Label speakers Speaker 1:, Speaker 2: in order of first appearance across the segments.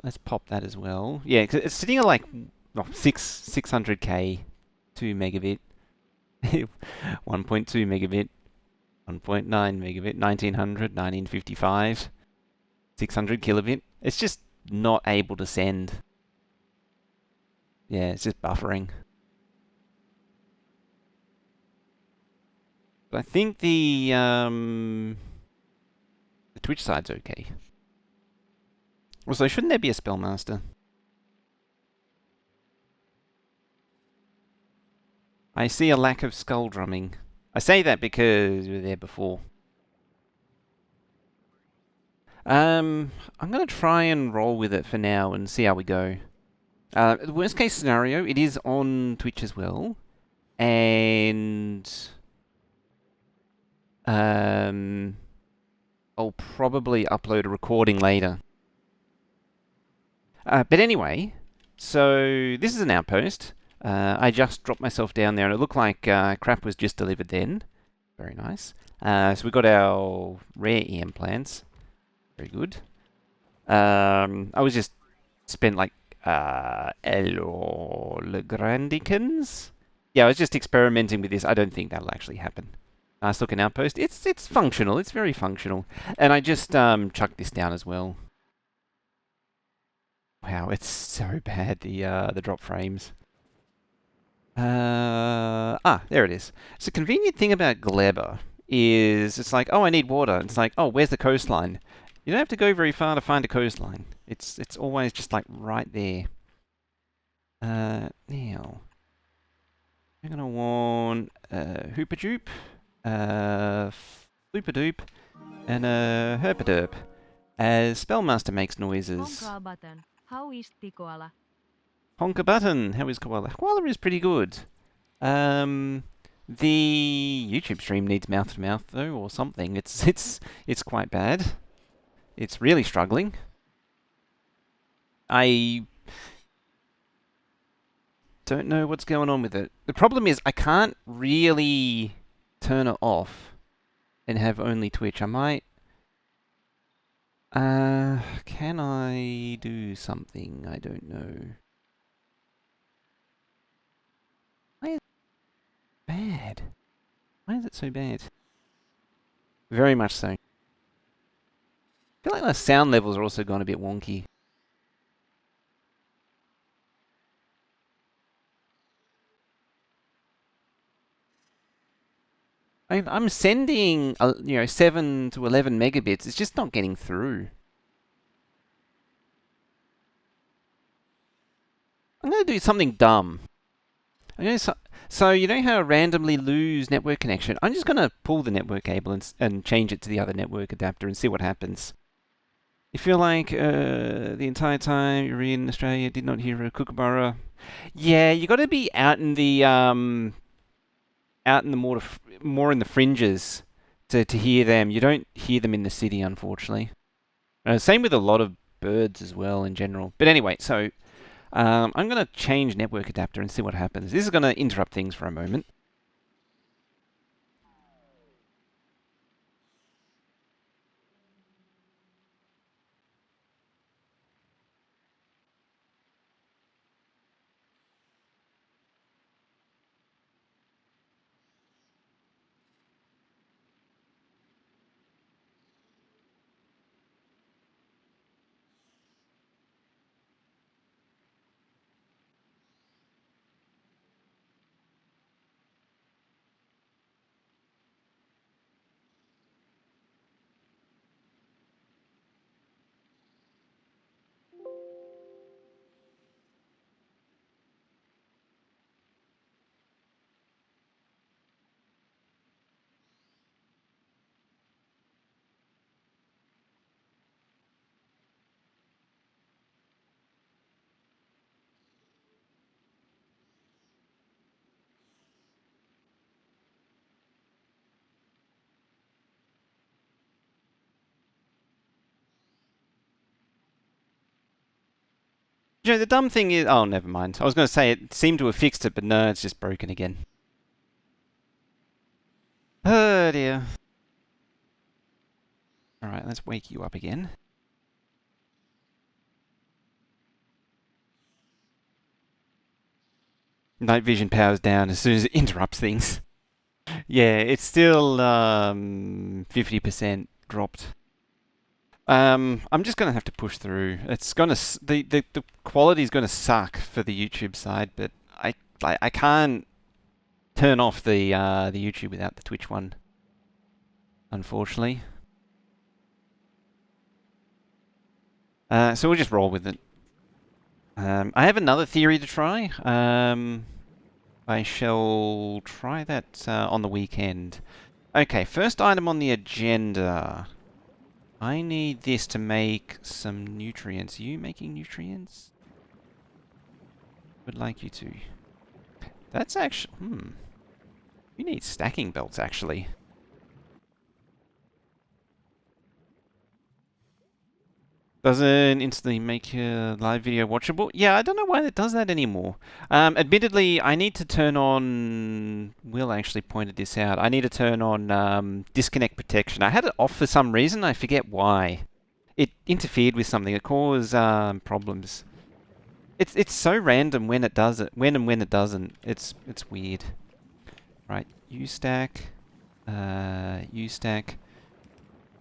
Speaker 1: Let's pop that as well. Yeah, 'cause it's sitting at like 600k, 2 megabit, 1.2 megabit, 1.9 megabit, 1900, 1955, 600 kilobit. It's just not able to send. Yeah, it's just buffering. But I think the Twitch side's okay. Also, shouldn't there be a Spellmaster? I see a lack of skull drumming. I say that because we were there before. I'm gonna try and roll with it for now and see how we go. The worst case scenario, it is on Twitch as well, and I'll probably upload a recording later. But anyway, so this is an outpost. I just dropped myself down there, and it looked like crap was just delivered then. Very nice. So we got our rare EM plants. Very good. I was just spent like hello Legrandicans. Yeah, I was just experimenting with this. I don't think that'll actually happen. Nice looking outpost. It's functional. It's very functional. And I just chucked this down as well. Wow, it's so bad, the drop frames. There it is. So the convenient thing about Gleba is it's like, oh, I need water. It's like, oh, where's the coastline? You don't have to go very far to find a coastline. It's always just like right there. Now I'm gonna want Hoopadoop, Floopadoop, and Herpaderp as Spellmaster makes noises.
Speaker 2: Honka button. How is the koala?
Speaker 1: Honka button. How is Koala? Koala is pretty good. The YouTube stream needs mouth to mouth though, or something. It's quite bad. It's really struggling. I don't know what's going on with it. The problem is I can't really turn it off and have only Twitch. I might. Can I do something? I don't know. Why is it bad? Why is it so bad? Very much so. I feel like the sound levels are also gone a bit wonky. I'm sending, 7 to 11 megabits. It's just not getting through. I'm going to do something dumb. So you know how I randomly lose network connection? I'm just going to pull the network cable and change it to the other network adapter and see what happens. You feel like the entire time you're in Australia did not hear a kookaburra? Yeah, you got to be out in the more in the fringes to hear them. You don't hear them in the city, unfortunately. Same with a lot of birds as well in general. But anyway, so I'm going to change network adapter and see what happens. This is going to interrupt things for a moment. The dumb thing is... Oh, never mind. I was going to say it seemed to have fixed it, but no, it's just broken again. Oh, dear. Alright, let's wake you up again. Night vision powers down as soon as it interrupts things. Yeah, it's still 50% dropped. I'm just gonna have to push through. It's gonna the quality's gonna suck for the YouTube side, but I can't turn off the YouTube without the Twitch one, unfortunately. So we'll just roll with it. I have another theory to try. I shall try that on the weekend. Okay, first item on the agenda. I need this to make some nutrients. Are you making nutrients? Would like you to. That's actually... You need stacking belts, actually. Doesn't instantly make your live video watchable? Yeah, I don't know why it does that anymore. Admittedly, I need to turn on... Will actually pointed this out. I need to turn on disconnect protection. I had it off for some reason. I forget why. It interfered with something. It caused problems. It's so random when it does it. When it doesn't. It's weird. Right, you stack, you stack,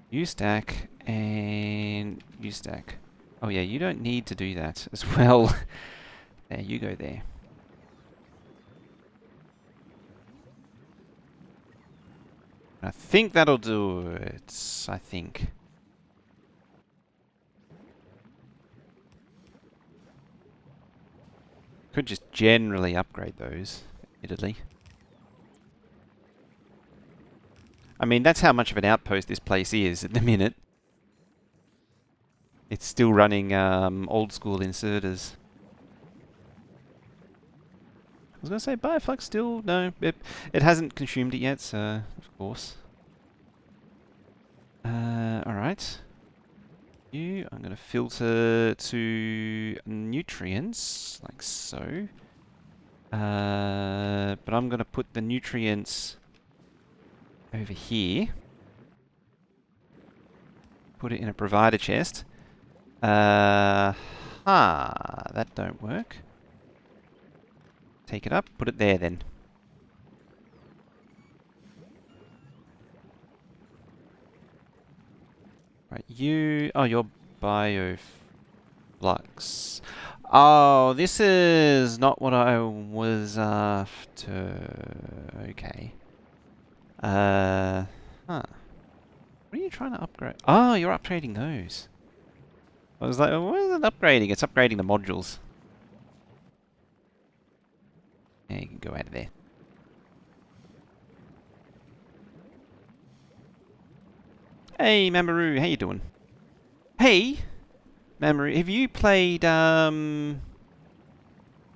Speaker 1: you stack, and you stack. Oh yeah, you don't need to do that as well. There, you go there. I think that'll do it. I think. Could just generally upgrade those, admittedly. I mean, that's how much of an outpost this place is at the minute. It's still running old school inserters. I was going to say Bioflux still, no, it hasn't consumed it yet, so of course. Alright. I'm going to filter to nutrients, like so. But I'm going to put the nutrients over here. Put it in a provider chest. That don't work. Take it up, put it there then. Right, you're Bioflux. Oh, this is not what I was after. Okay. What are you trying to upgrade? Oh, you're upgrading those. I was like, what is it upgrading? It's upgrading the modules. Yeah, you can go out of there. Hey, Mamoru, how you doing? Hey, Mamoru, have you played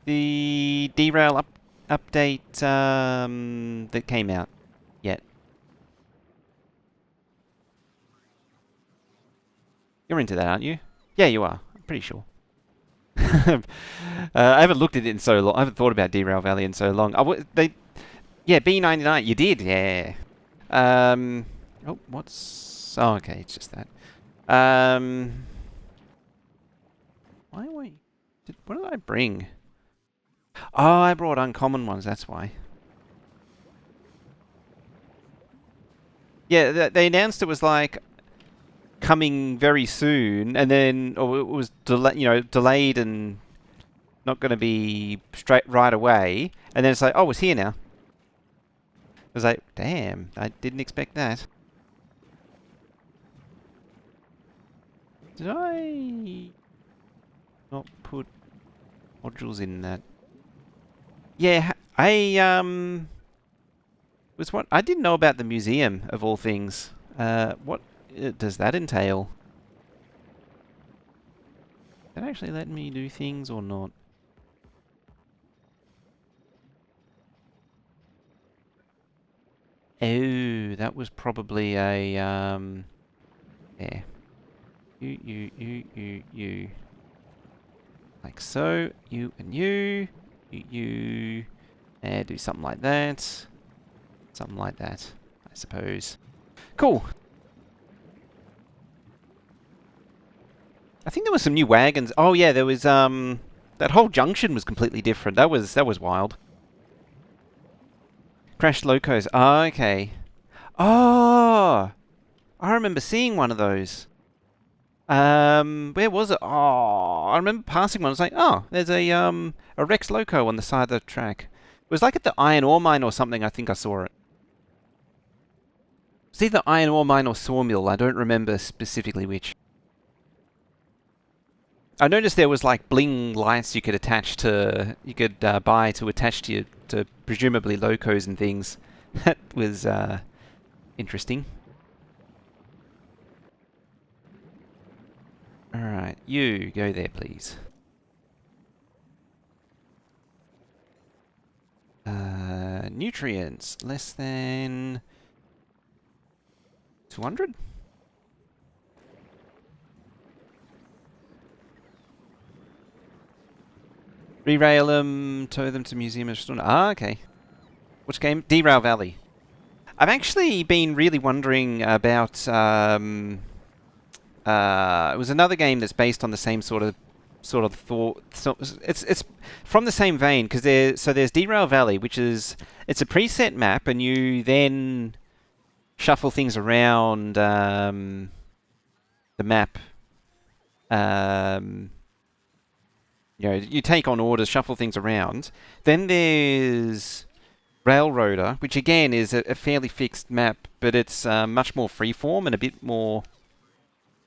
Speaker 1: the derail update that came out yet? You're into that, aren't you? Yeah, you are. I'm pretty sure. I haven't looked at it in so long. I haven't thought about Derail Valley in so long. Yeah, B99. You did, yeah. Oh, what's? Oh, okay, it's just that. Why wait? What did I bring? Oh, I brought uncommon ones. That's why. Yeah, they announced it was like coming very soon, and then it was delayed and not going to be straight right away, and then it's like, oh, it's here now. I was like, damn, I didn't expect that. Did I not put modules in that? Yeah, I was what I didn't know about the museum of all things. What does that entail? Did it actually let me do things or not? Oh, that was probably a yeah. You. Like so. You and you. You. Do something like that. Something like that, I suppose. Cool. I think there were some new wagons. Oh yeah, there was that whole junction was completely different. That was wild. Crashed locos. Oh, okay. Oh, I remember seeing one of those. Where was it? Oh, I remember passing one. I was like, oh, there's a Rex Loco on the side of the track. It was like at the iron ore mine or something. I think I saw it. It's either iron ore mine or sawmill. I don't remember specifically which. I noticed there was like bling lights you could attach to, you could buy to attach to your, to presumably locos and things. That was interesting. All right, you go there, please. Nutrients less than 200. Re-rail them, tow them to museum. Ah, okay. Which game? Derail Valley. I've actually been really wondering about. It was another game that's based on the same sort of thought. So it's from the same vein because there's Derail Valley, which is it's a preset map, and you then shuffle things around the map. You take on orders, shuffle things around. Then there's Railroader, which again is a fairly fixed map, but it's much more freeform and a bit more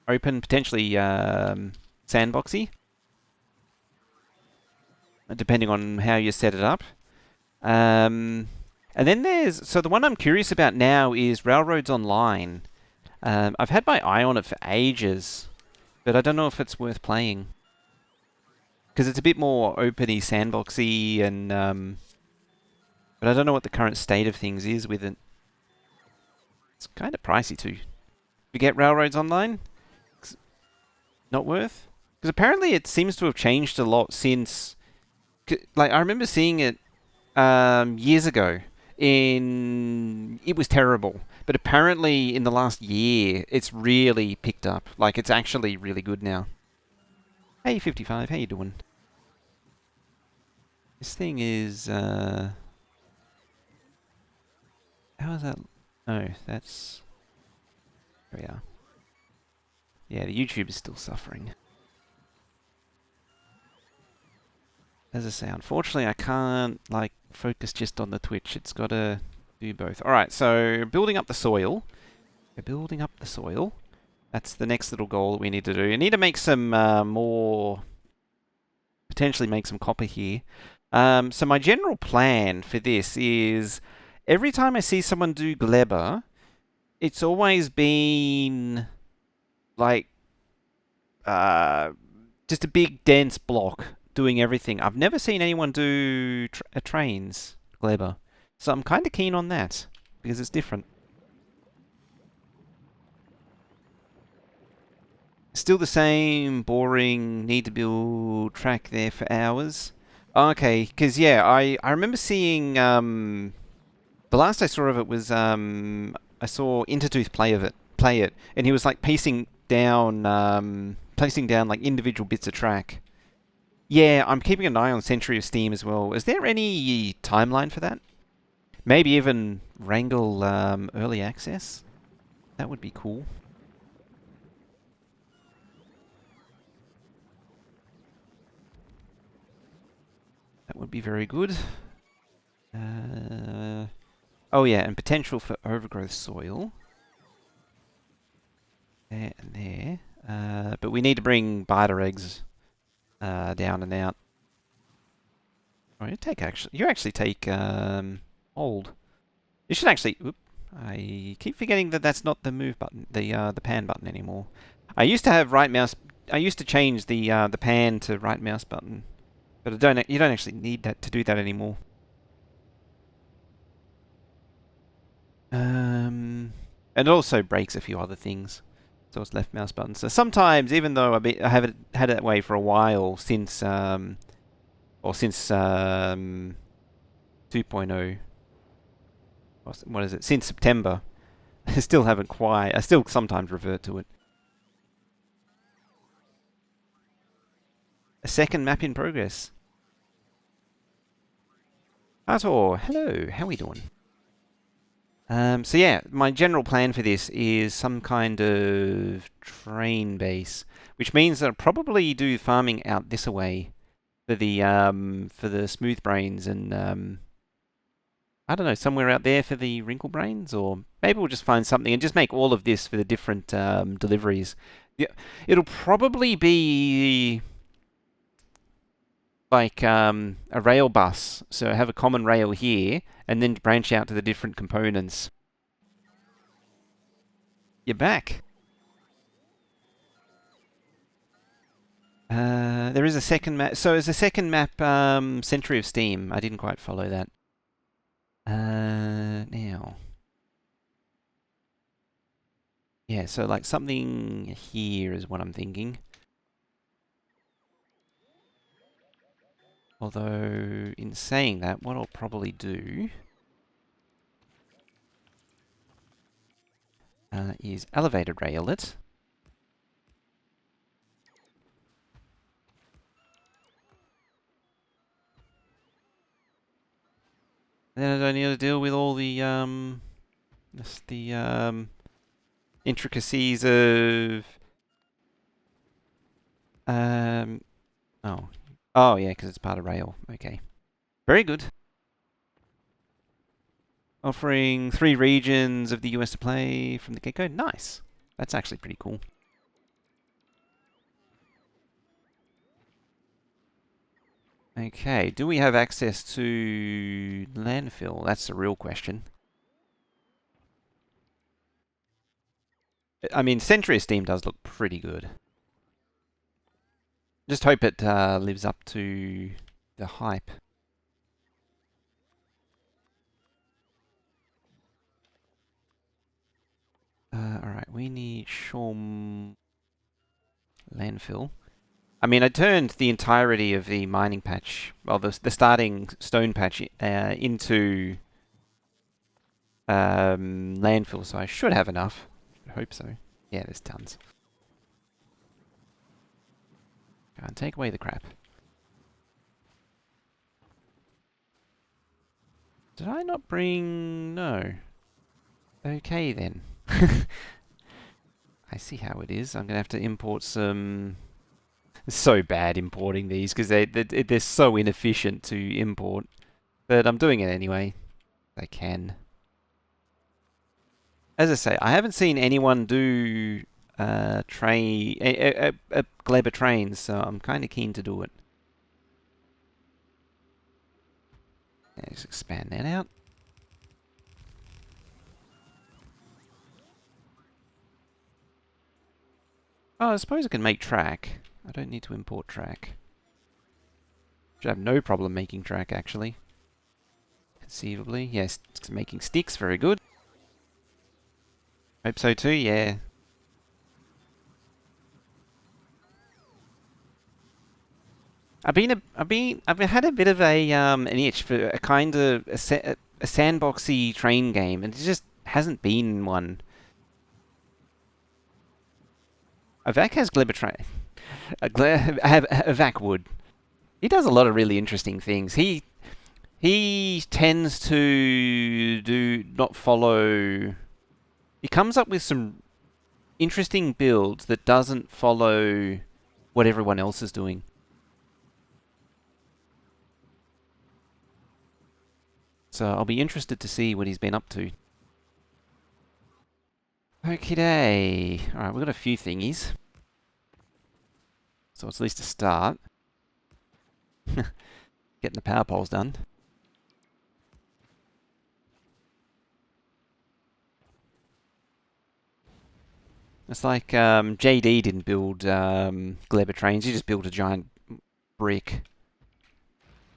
Speaker 1: open, potentially sandboxy, depending on how you set it up. And then so the one I'm curious about now is Railroads Online. I've had my eye on it for ages, but I don't know if it's worth playing. Because it's a bit more openy, sandboxy, and but I don't know what the current state of things is with it. It's kind of pricey too. You get Railroads Online? Not worth? Because apparently it seems to have changed a lot since. Like I remember seeing it years ago. It was terrible, but apparently in the last year it's really picked up. Like it's actually really good now. Hey 55, how you doing? This thing is how is that? Oh, that's there we are. Yeah, the YouTube is still suffering. As I say, unfortunately I can't like focus just on the Twitch. It's got to do both. Alright, so building up the soil. We're building up the soil. That's the next little goal that we need to do. We need to make some more... potentially make some copper here. So my general plan for this is every time I see someone do Gleba, it's always been like just a big dense block doing everything. I've never seen anyone do trains Gleba, so I'm kind of keen on that because it's different. Still the same boring need to build track there for hours. Okay, because yeah, I remember seeing the last I saw of it was I saw Intertooth play it, and he was like placing down like individual bits of track. Yeah, I'm keeping an eye on Century of Steam as well. Is there any timeline for that? Maybe even wrangle early access? That would be cool. That would be very good. Oh yeah, and potential for overgrowth soil. There and there. But we need to bring biter eggs down and out. Oh, you actually take old. You should actually. Oop, I keep forgetting that that's not the move button, the pan button anymore. I used to have right mouse. I used to change the pan to right mouse button, but you don't actually need that to do that anymore. And it also breaks a few other things. So it's left mouse button. So sometimes, even though I haven't had it that way for a while since 2.0, what is it? Since September, I still haven't quite. I still sometimes revert to it. A second map in progress. Artor, hello. How are we doing? So yeah, my general plan for this is some kind of train base, which means that I'll probably do farming out this away for the smooth brains and I don't know, somewhere out there for the wrinkle brains, or maybe we'll just find something and just make all of this for the different deliveries. Yeah, it'll probably be like a rail bus, so have a common rail here, and then branch out to the different components. You're back. There is a second map. So is the second map Century of Steam? I didn't quite follow that. Now. Yeah, so like something here is what I'm thinking. Although, in saying that, what I'll probably do is elevated rail it. Then I don't need to deal with all the intricacies of um oh oh yeah, because it's part of rail. Okay, very good. Offering 3 regions of the US to play from the get-go. Nice. That's actually pretty cool. Okay, do we have access to landfill? That's the real question. I mean, Century of Steam does look pretty good. Just hope it lives up to the hype. Alright, we need Shorm landfill. I mean, I turned the entirety of the mining patch, well, the starting stone patch, into landfill, so I should have enough. I hope so. Yeah, there's tons. Can't take away the crap. Did I not bring... No. Okay, then. I see how it is. I'm going to have to import some... It's so bad importing these, because they're so inefficient to import. But I'm doing it anyway. I can. As I say, I haven't seen anyone do Gleba trains, so I'm kind of keen to do it. Let's expand that out. Oh, I suppose I can make track. I don't need to import track. Should have no problem making track, actually. Conceivably. Yes, it's making sticks, very good. Hope so too, yeah. I've had a bit of an itch for a kind of a sandboxy train game, and it just hasn't been one. Avak has Gleba train. Avak would. He does a lot of really interesting things. He tends to do not follow. He comes up with some interesting builds that doesn't follow what everyone else is doing. So I'll be interested to see what he's been up to. Okie day. Alright, we've got a few thingies. So it's at least a start. Getting the power poles done. It's like JD didn't build Gleba trains, he just built a giant brick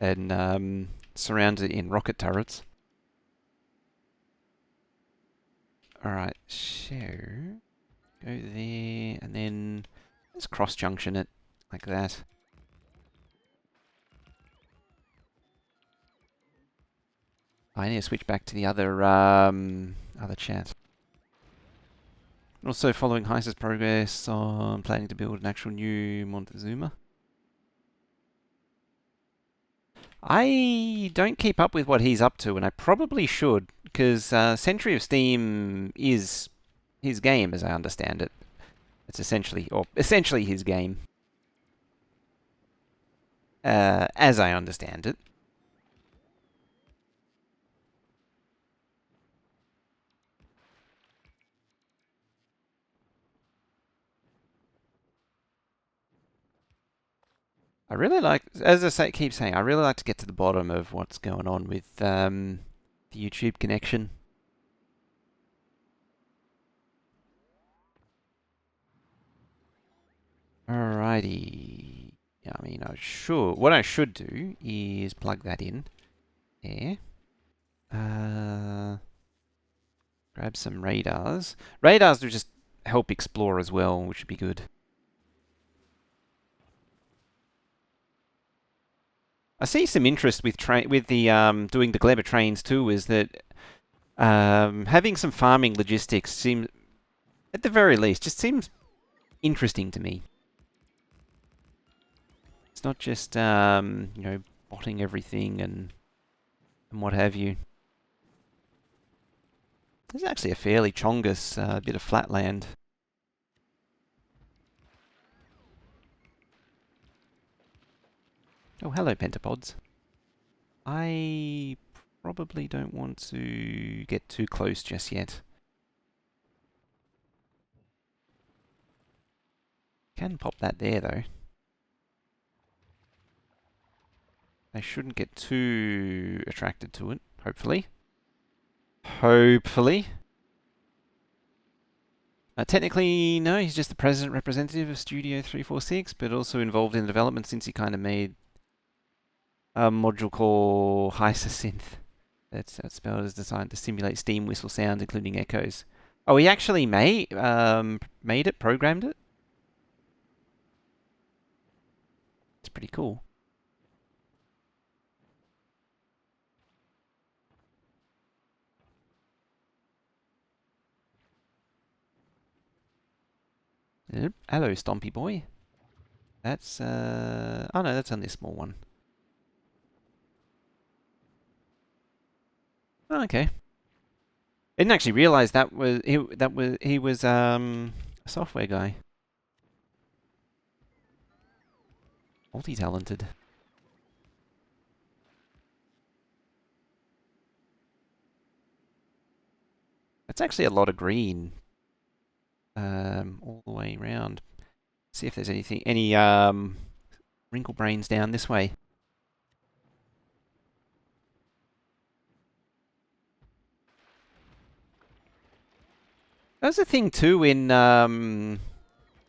Speaker 1: and surrounded it in rocket turrets. Alright, so go there and then let's cross junction it like that. I need to switch back to the other chat. Also, following Heis's progress on planning to build an actual new Montezuma. I don't keep up with what he's up to, and I probably should, because Century of Steam is his game, as I understand it. It's essentially his game, as I understand it. I really like, as keep saying, I really like to get to the bottom of what's going on with the YouTube connection. Alrighty. Yeah, I mean, what I should do is plug that in there. Grab some radars. Radars do just help explore as well, which would be good. I see some interest with the doing the Gleba trains too. Is that having some farming logistics seems, at the very least, just seems interesting to me. It's not just botting everything and what have you. There's actually a fairly chongus bit of flatland. Oh, hello, pentapods. I probably don't want to get too close just yet. Can pop that there, though. I shouldn't get too attracted to it, hopefully. Hopefully. Technically, no, he's just the president representative of Studio 346, but also involved in development since he kind of made a module called Hysosynth. That's spelled as designed to simulate steam whistle sounds, including echoes. Oh, he actually made it, programmed it? It's pretty cool. Yep. Hello, Stompy boy. That's, oh no, that's only a small one. Oh, okay. I didn't actually realize he was a software guy. Multi-talented. That's actually a lot of green. All the way around. See if there's any wrinkle brains down this way. That was the thing too in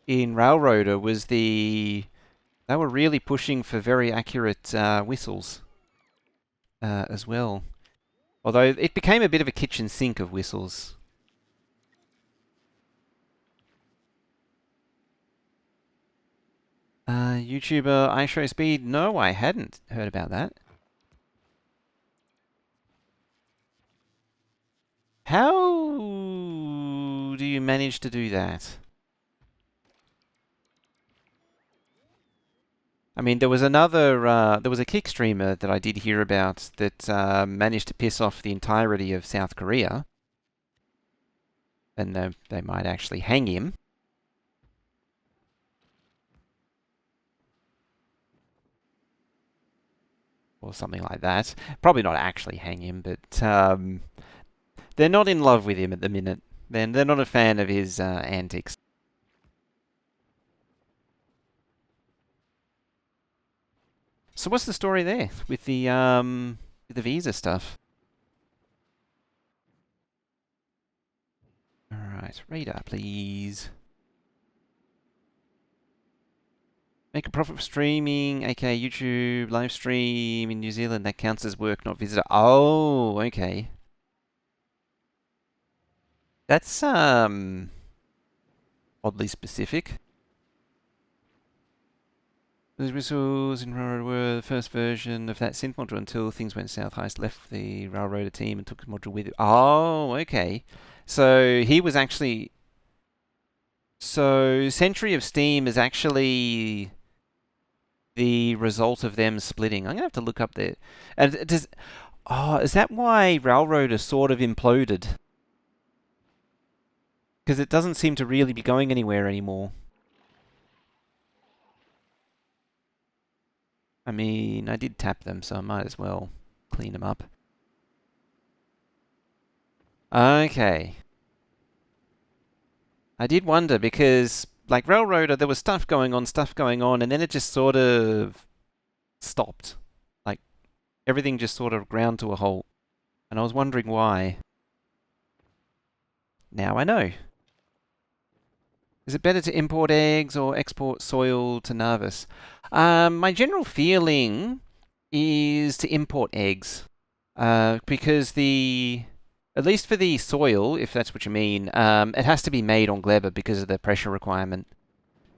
Speaker 1: Railroader was they were really pushing for very accurate whistles as well. Although it became a bit of a kitchen sink of whistles. YouTuber iShow Speed? No, I hadn't heard about that. How do you manage to do that? I mean, there was there was a kick streamer that I did hear about that managed to piss off the entirety of South Korea, and they might actually hang him. Or something like that. Probably not actually hang him, but they're not in love with him at the minute. They're not a fan of his antics. So what's the story there with the visa stuff? All right, radar, please. Make a profit for streaming, aka YouTube live stream in New Zealand. That counts as work, not visitor. Oh, okay. That's oddly specific. Those whistles in Railroad were the first version of that synth module until things went south. Heist left the Railroader team and took the module with it. Oh, okay. So he was actually. So Century of Steam is actually the result of them splitting. I'm gonna have to look up there. And does is that why Railroad is sort of imploded? Because it doesn't seem to really be going anywhere anymore. I mean, I did tap them, so I might as well clean them up. Okay. I did wonder because, like Railroader, there was stuff going on, and then it just sort of stopped. Like, everything just sort of ground to a halt. And I was wondering why. Now I know. Is it better to import eggs or export soil to Narvis? My general feeling is to import eggs. Because at least for the soil, if that's what you mean, it has to be made on Gleba because of the pressure requirement.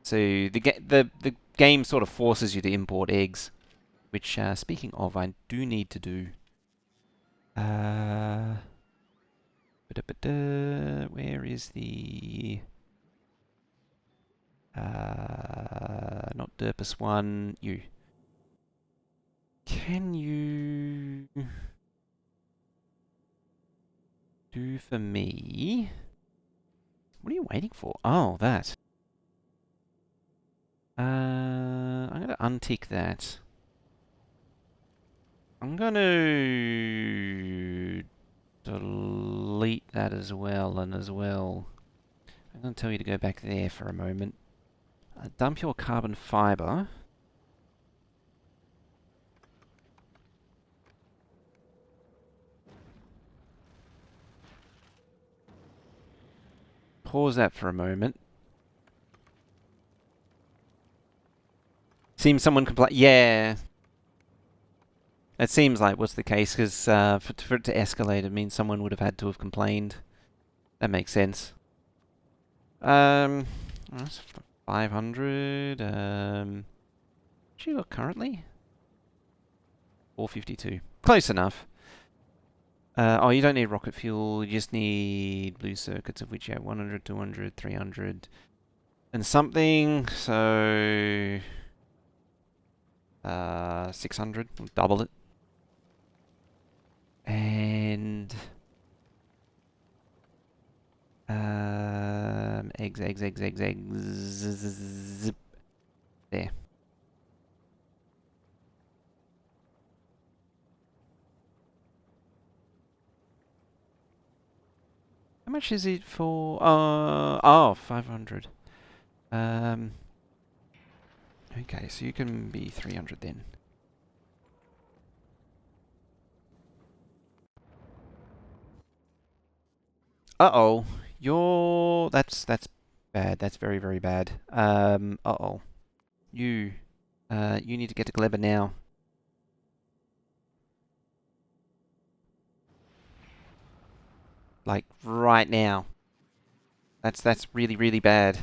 Speaker 1: So the game sort of forces you to import eggs, which, speaking of, I do need to do. Where is the not Derpus one? You. Can you do for me? What are you waiting for? Oh, that. I'm gonna untick that. I'm gonna delete that as well, and as well. I'm gonna tell you to go back there for a moment. Dump your carbon fiber. Pause that for a moment. Seems someone complain. Yeah. It seems like what's the case, because for it to escalate, it means someone would have had to have complained. That makes sense. That's 500. What you got currently? 452. Close enough. Oh, you don't need rocket fuel. You just need blue circuits, of which you have 100, 200, 300, and something. So 600. We'll double it. And eggs. Zip. There. How much is it for? 500. Okay, so you can be 300 then. Uh-oh. That's bad. That's very, very bad. Uh-oh. You need to get to Gleba now. Like, right now. That's really, really bad.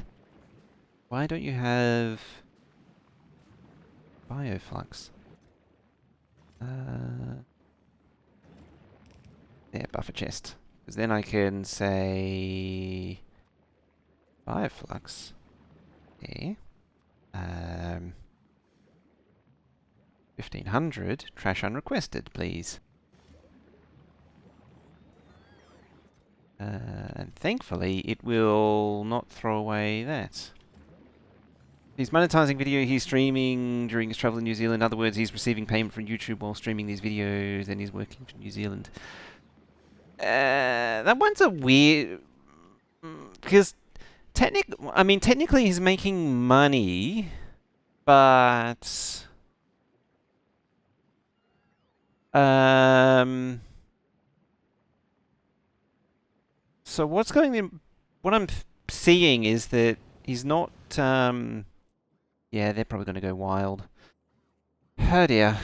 Speaker 1: Why don't you have bioflux? There, buffer chest. Because then I can say bioflux. There. 1500. Trash unrequested, please. And thankfully, it will not throw away that. He's monetizing video he's streaming during his travel in New Zealand. In other words, he's receiving payment from YouTube while streaming these videos, and he's working from New Zealand. That one's a weird... Because technically he's making money, but... So what's going in... What I'm seeing is that he's not... Yeah, they're probably going to go wild. Oh dear.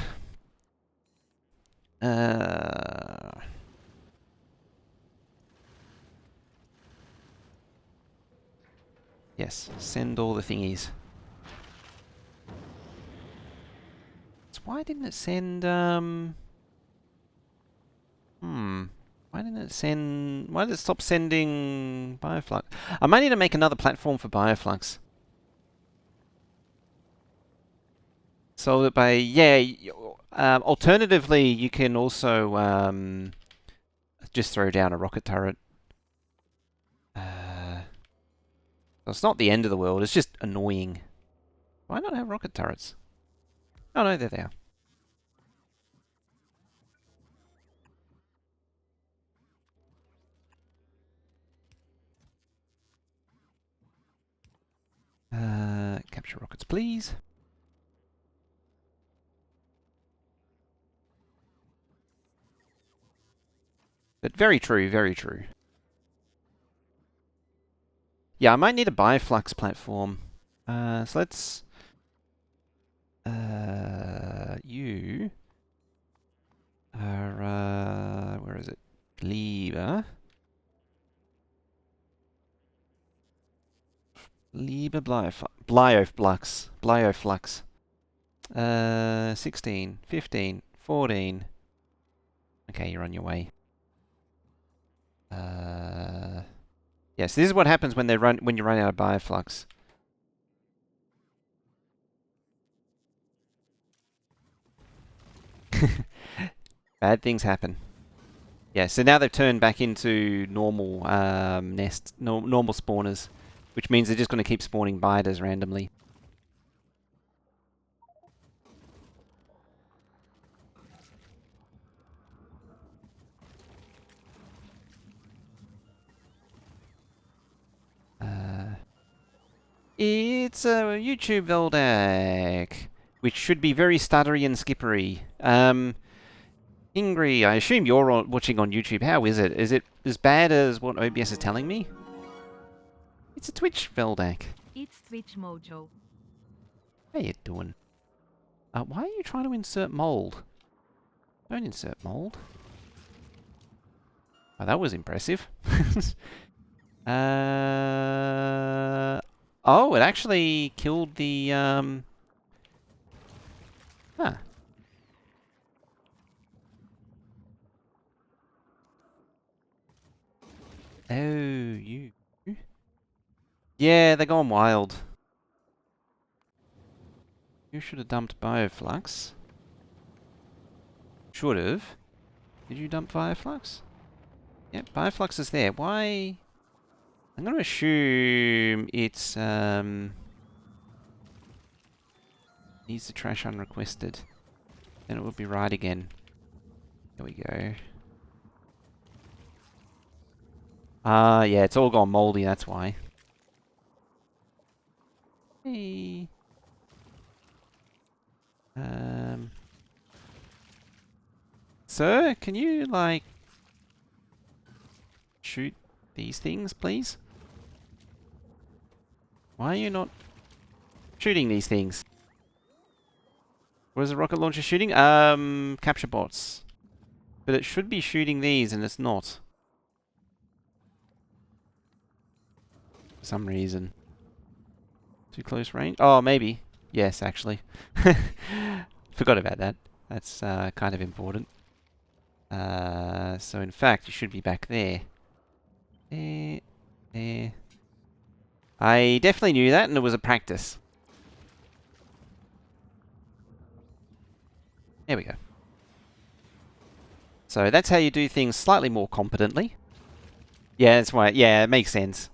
Speaker 1: Yes, send all the thingies. So why didn't it send, Why didn't it send... Why did it stop sending Bioflux? I might need to make another platform for Bioflux. Solve it by, yeah. Alternatively, you can also just throw down a rocket turret. So it's not the end of the world, it's just annoying. Why not have rocket turrets? Oh no, there they are. Capture rockets, please. But very true, very true. Yeah, I might need a bioflux platform. So let's... you are... where is it? Gleba. Gleba Blioflux. Blioflux. 16, 15, 14. Okay, you're on your way. Yes, this is what happens when you run out of bioflux. Bad things happen. Yeah, so now they've turned back into normal normal spawners, which means they're just going to keep spawning biters randomly. It's a YouTube Veldak, which should be very stuttery and skippery. Ingri, I assume you're watching on YouTube. How is it? Is it as bad as what OBS is telling me? It's a Twitch Veldak.
Speaker 2: It's Twitch Mojo.
Speaker 1: How you doing? Why are you trying to insert mold? Don't insert mold. Oh, that was impressive. Oh, it actually killed the, Huh. Oh, you. Yeah, they're gone wild. You should have dumped bioflux. Should have. Did you dump bioflux? Yep, bioflux is there. Why? I'm going to assume it's, needs to trash unrequested. Then it would be right again. There we go. Ah, yeah, it's all gone moldy, that's why. Hey. Sir, can you, like, shoot these things, please? Why are you not shooting these things? What is the rocket launcher shooting? Capture bots. But it should be shooting these, and it's not. For some reason. Too close range? Oh, maybe. Yes, actually. Forgot about that. That's kind of important. So in fact, you should be back there. There. There. I definitely knew that, and it was a practice. There we go. So that's how you do things slightly more competently. Yeah, that's why. Yeah, it makes sense.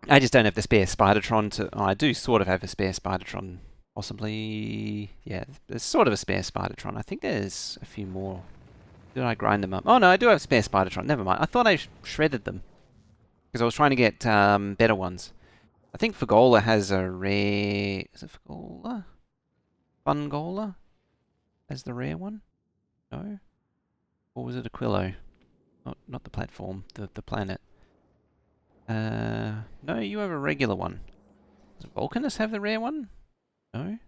Speaker 1: I just don't have the spare Spidertron to... Oh, I do sort of have a spare Spidertron. Possibly... Yeah, there's sort of a spare Spidertron. I think there's a few more. Did I grind them up? Oh no, I do have a spare Spidertron. Never mind. I thought I shredded them. Because I was trying to get better ones. I think Fagola has a rare... Is it Fagola? Fungola? As the rare one? No? Or was it Aquilo? Not the platform. The planet. No, you have a regular one. Does Volcanus have the rare one? No? I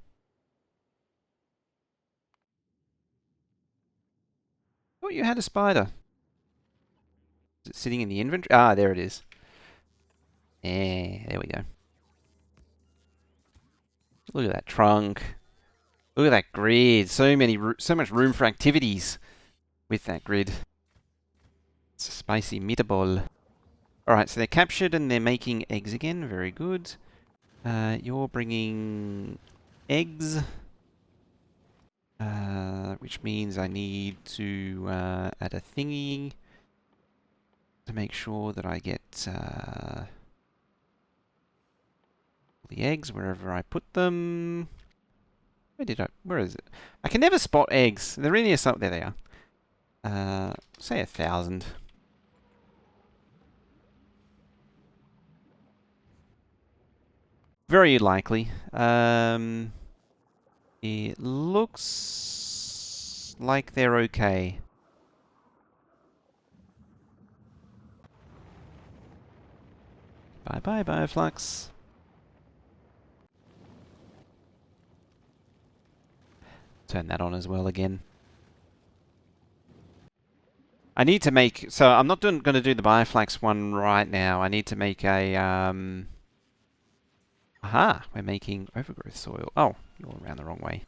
Speaker 1: thought you had a spider. Is it sitting in the inventory? Ah, there it is. Yeah, there we go. Look at that trunk. Look at that grid. So much room for activities with that grid. It's a spicy meatball. Alright, so they're captured and they're making eggs again. Very good. You're bringing eggs, which means I need to add a thingy to make sure that I get the eggs wherever I put them. Where is it? I can never spot eggs. They're in here somewhere. There they are. Say 1,000. Very likely. It looks like they're okay. Bye bye, Bioflux. Turn that on as well again. I need to make... So I'm not going to do the Bioflux one right now. I need to make a... Aha! We're making overgrowth soil. Oh, you're around the wrong way.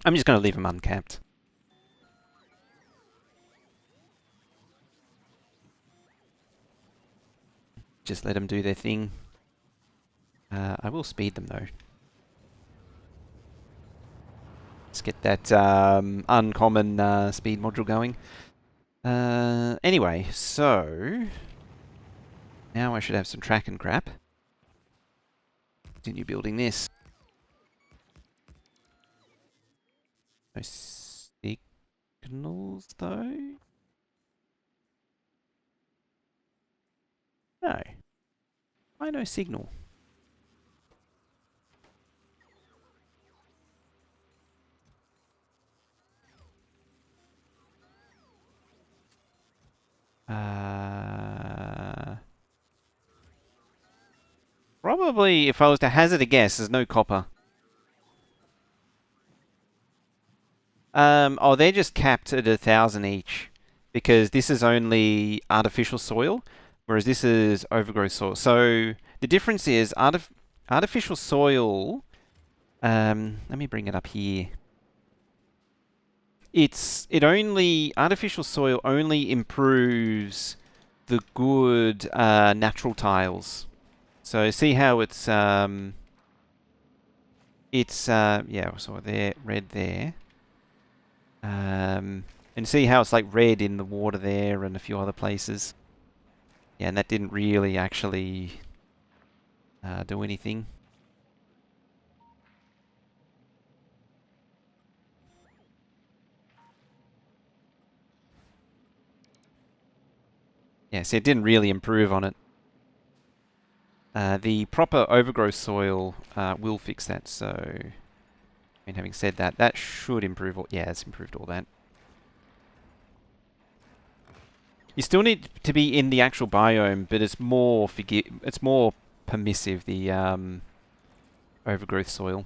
Speaker 1: I'm just going to leave them uncapped. Just let them do their thing. I will speed them though. Let's get that uncommon speed module going. Anyway, so... Now I should have some track and crap. Continue building this. No signals though? No. Why no signal? Probably, if I was to hazard a guess, there's no copper. Oh, they're just capped at 1,000 each. Because this is only artificial soil, whereas this is overgrowth soil. So, the difference is, artificial soil... let me bring it up here. Artificial soil only improves the good natural tiles. So see how it's yeah, so there, red there. And see how it's like red in the water there and a few other places. Yeah, and that didn't really actually do anything. Yeah, see, it didn't really improve on it. The proper overgrowth soil will fix that, so... I mean, having said that, that should improve all... Yeah, it's improved all that. You still need to be in the actual biome, but it's more permissive, the overgrowth soil.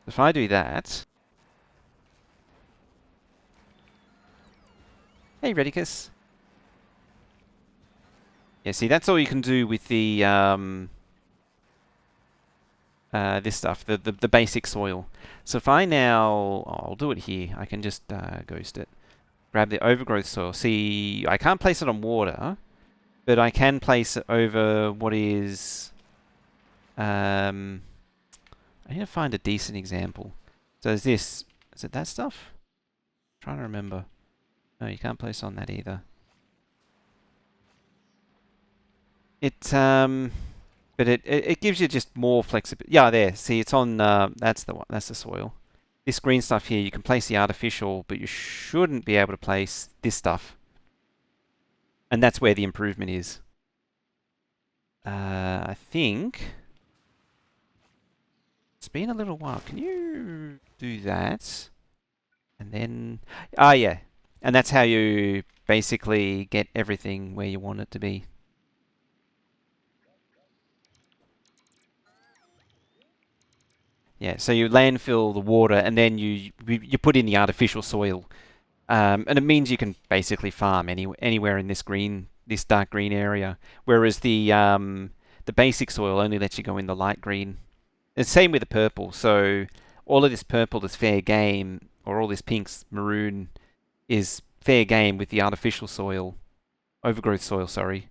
Speaker 1: If I do that... Hey, Redicus. Yeah, see, that's all you can do with the this stuff, the basic soil. So if I now, I'll do it here. I can just ghost it. Grab the overgrowth soil. See, I can't place it on water, but I can place it over what is. I need to find a decent example. So is this? Is it that stuff? I'm trying to remember. No, you can't place on that either. But it gives you just more flexibility. Yeah, there. See, it's on. That's the one. That's the soil. This green stuff here, you can place the artificial, but you shouldn't be able to place this stuff. And that's where the improvement is. I think it's been a little while. Can you do that? And then, yeah. And that's how you basically get everything where you want it to be. Yeah, so you landfill the water and then you put in the artificial soil, and it means you can basically farm anywhere in this dark green area. Whereas the basic soil only lets you go in the light green. And same with the purple. So all of this purple is fair game, or all this pink's maroon is fair game with the artificial soil, overgrowth soil. Sorry.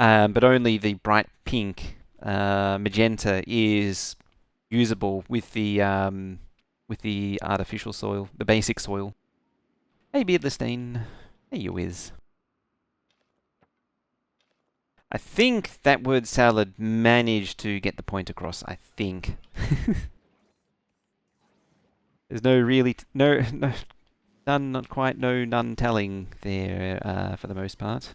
Speaker 1: but only the bright pink magenta is usable with the artificial soil, the basic soil. Hey, Beardlestein. Hey, you whiz. I think that word salad managed to get the point across. I think. There's no really no none, not quite, no none telling there for the most part.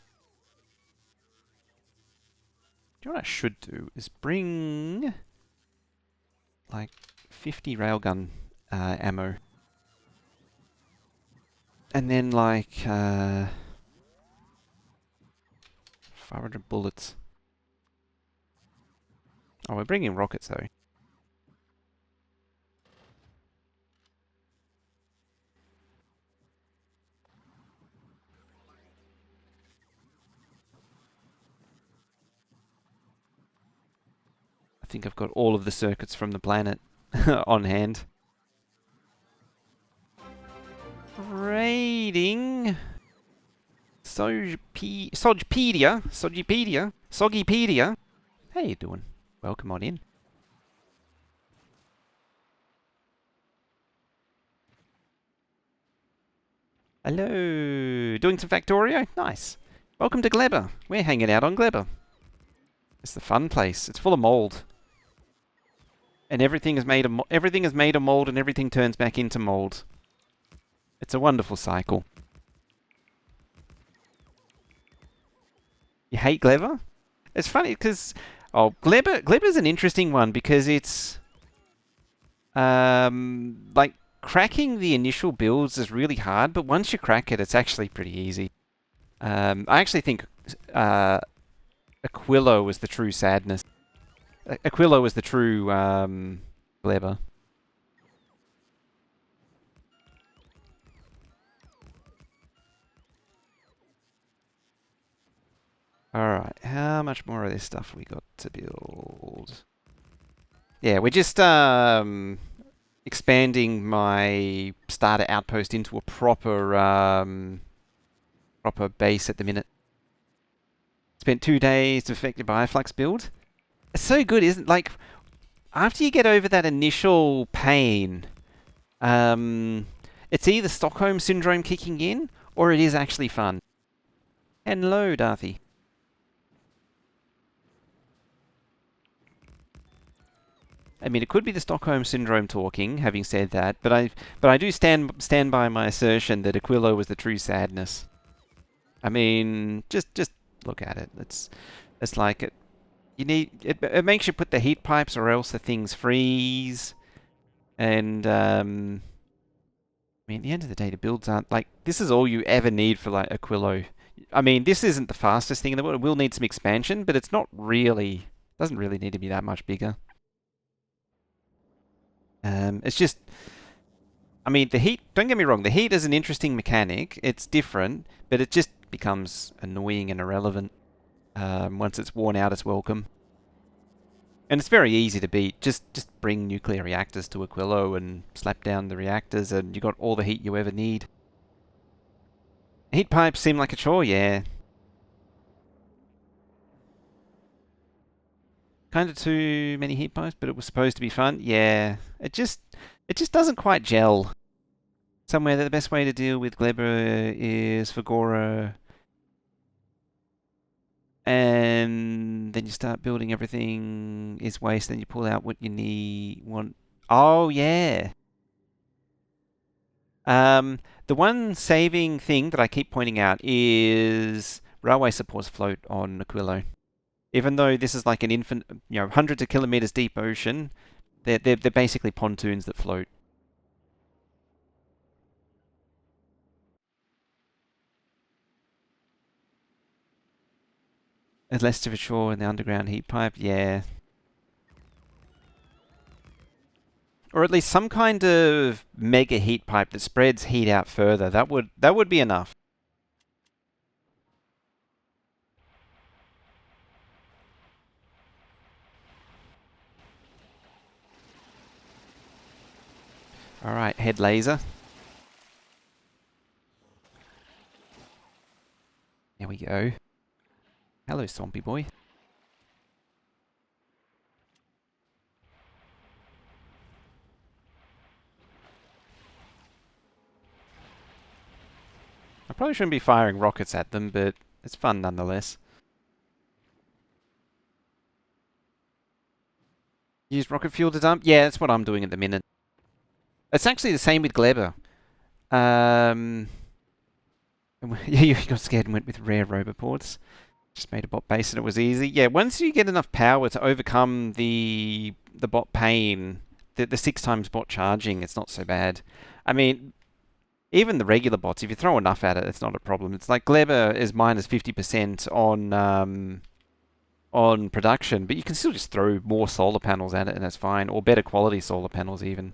Speaker 1: You know what I should do is bring like 50 railgun ammo, and then like 500 bullets. Oh, we're bringing rockets though. I think I've got all of the circuits from the planet on hand. Raiding Soggypedia. How you doing? Welcome on in. Hello. Doing some Factorio? Nice. Welcome to Gleba. We're hanging out on Gleba. It's the fun place. It's full of mold. And everything is made of mold and everything turns back into mold. It's a wonderful cycle. You hate Gleba? It's funny because Gleba's an interesting one because it's like cracking the initial builds is really hard, but once you crack it, it's actually pretty easy. I actually think Aquilo was the true sadness. Aquilo was the true Gleba. Alright, how much more of this stuff we got to build? Yeah, we're just expanding my starter outpost into a proper proper base at the minute. Spent 2 days to perfect your Bioflux build. It's so good, isn't it? Like, after you get over that initial pain, it's either Stockholm Syndrome kicking in, or it is actually fun. Hello, Darthy. I mean, it could be the Stockholm Syndrome talking, having said that, but I do stand by my assertion that Aquilo was the true sadness. I mean, just look at it. It's like it. You need it makes you put the heat pipes, or else the things freeze. And I mean, at the end of the day, the builds aren't like this is all you ever need for like Aquilo. I mean, this isn't the fastest thing in the world. It will need some expansion, but it's not really doesn't really need to be that much bigger. It's just, I mean, the heat, don't get me wrong, the heat is an interesting mechanic. It's different, but it just becomes annoying and irrelevant once it's worn out its welcome. And it's very easy to beat. Just bring nuclear reactors to Aquilo and slap down the reactors and you got all the heat you ever need. Heat pipes seem like a chore, yeah. Kind of too many heat pipes, but it was supposed to be fun. Yeah, it just doesn't quite gel. Somewhere that the best way to deal with Gleba is Fagora, and then you start building everything is waste. Then you pull out what you want. Oh yeah. The one saving thing that I keep pointing out is railway supports float on Aquilo. Even though this is like an hundreds of kilometers deep ocean, they're basically pontoons that float. There's less of a shore in the underground heat pipe, yeah. Or at least some kind of mega heat pipe that spreads heat out further. That would be enough. Alright, head laser. There we go. Hello, Swampy Boy. I probably shouldn't be firing rockets at them, but it's fun nonetheless. Use rocket fuel to dump? Yeah, that's what I'm doing at the minute. It's actually the same with Gleba. Um, yeah, you got scared and went with rare roboports. Just made a bot base and it was easy. Yeah, once you get enough power to overcome the bot pain, the 6 times bot charging, it's not so bad. I mean, even the regular bots, if you throw enough at it, it's not a problem. It's like Gleba is minus 50% on production, but you can still just throw more solar panels at it and that's fine, or better quality solar panels even.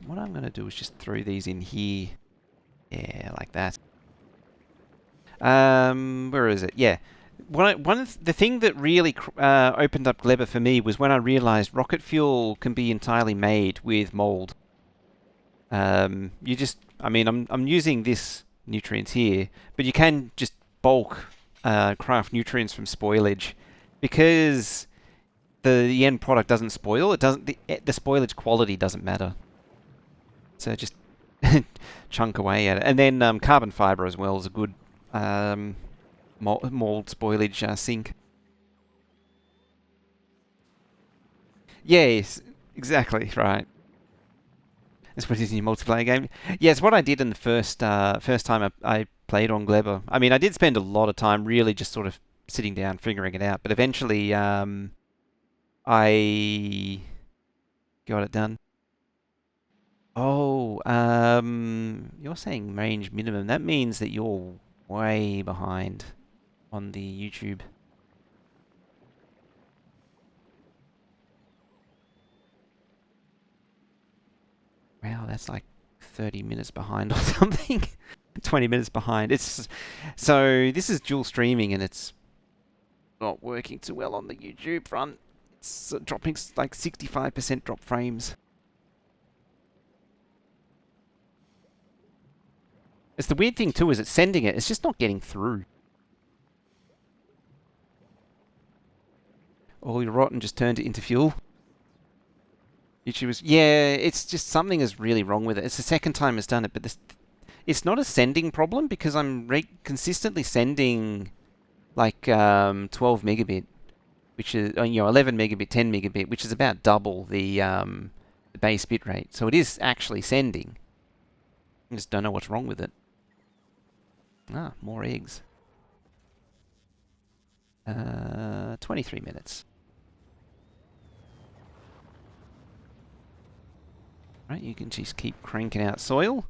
Speaker 1: What I'm going to do is just throw these in here. Yeah, like that. Where is it? Yeah. The thing that really opened up Gleba for me was when I realized rocket fuel can be entirely made with mold. I mean, I'm using this nutrients here, but you can just bulk craft nutrients from spoilage because the end product doesn't spoil. It doesn't. The spoilage quality doesn't matter. So just chunk away at it, and then carbon fiber as well is a good mold spoilage sink. Yes, exactly right. That's what it is in your multiplayer game. Yeah, it's what I did in the first time I played on Gleba. I mean, I did spend a lot of time really just sort of sitting down figuring it out, but eventually I got it done. Oh, you're saying range minimum. That means that you're way behind on the YouTube. Wow, that's like 30 minutes behind or something. 20 minutes behind. So this is dual streaming and it's not working too well on the YouTube front. It's dropping like 65% drop frames. It's the weird thing too is it's sending it. It's just not getting through. All your rotten just turned it into fuel. YouTube is... Yeah, it's just something is really wrong with it. It's the second time it's done it, but it's not a sending problem because I'm consistently sending like 12 megabit, which is 11 megabit, 10 megabit, which is about double the base bit rate. So it is actually sending. I just don't know what's wrong with it. Ah, more eggs. 23 minutes. Right, you can just keep cranking out soil.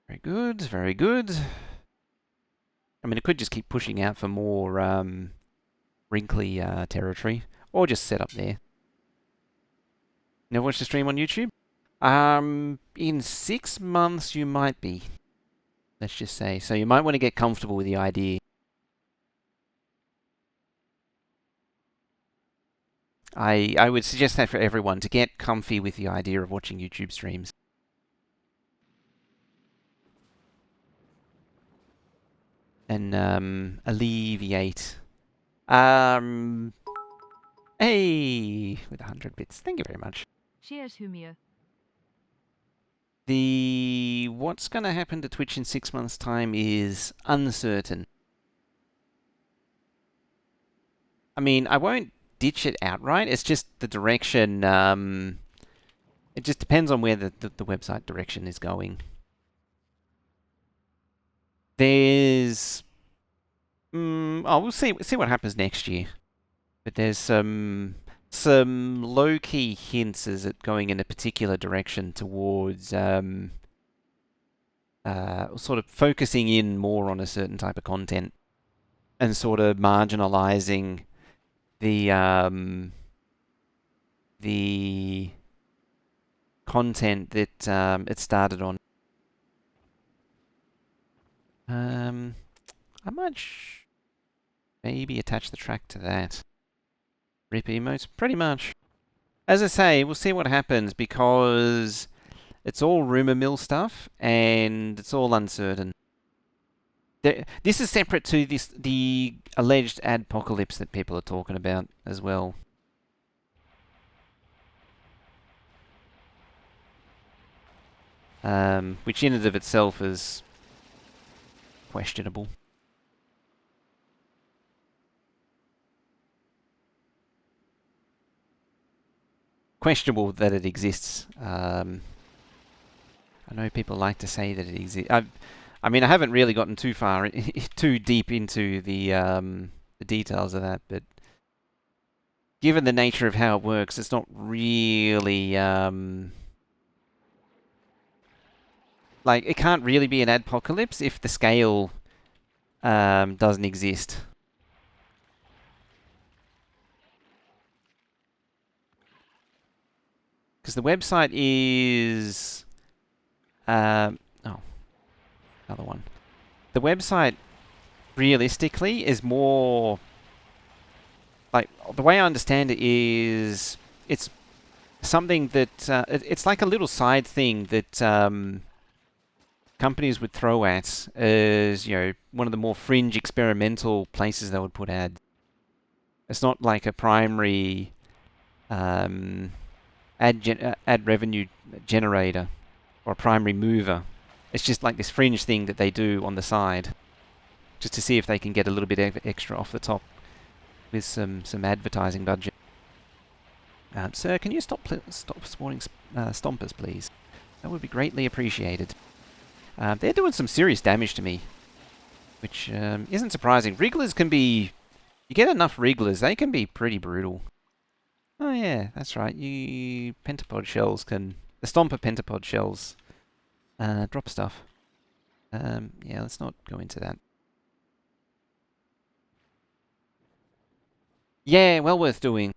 Speaker 1: Very good, very good. I mean, it could just keep pushing out for more wrinkly territory, or just set up there. Never watched a stream on YouTube? In 6 months you might be. Let's just say. So you might want to get comfortable with the idea. I would suggest that for everyone, to get comfy with the idea of watching YouTube streams. And alleviate. Hey, with 100 bits. Thank you very much.
Speaker 2: Cheers, Humir.
Speaker 1: What's going to happen to Twitch in 6 months' time is uncertain. I mean, I won't ditch it outright. It's just the direction. It just depends on where the website direction is going. There's... we'll see what happens next year. But there's some low-key hints as it going in a particular direction towards sort of focusing in more on a certain type of content and sort of marginalizing the content that it started on. I might maybe attach the track to that. Rip emotes, pretty much. As I say, we'll see what happens because it's all rumor mill stuff and it's all uncertain. This is separate to the alleged adpocalypse that people are talking about as well. Which in and of itself is questionable. Questionable that it exists. I know people like to say that it exists. I mean, I haven't really gotten too far, too deep into the details of that, but given the nature of how it works, it's not really like it can't really be an adpocalypse if the scale doesn't exist. Because the website is oh, another one. The website realistically is more like the way I understand it is it's something that it's like a little side thing that companies would throw at as one of the more fringe experimental places they would put ads. It's not like a primary um, ad revenue generator or a primary mover. It's just like this fringe thing that they do on the side, just to see if they can get a little bit extra off the top with some advertising budget. Sir, can you stop spawning stompers, please? That would be greatly appreciated. They're doing some serious damage to me, which isn't surprising. Wrigglers can be... You get enough wrigglers, they can be pretty brutal. Oh yeah, that's right. You pentapod shells can... The stomper pentapod shells drop stuff. Yeah, let's not go into that. Yeah, well worth doing.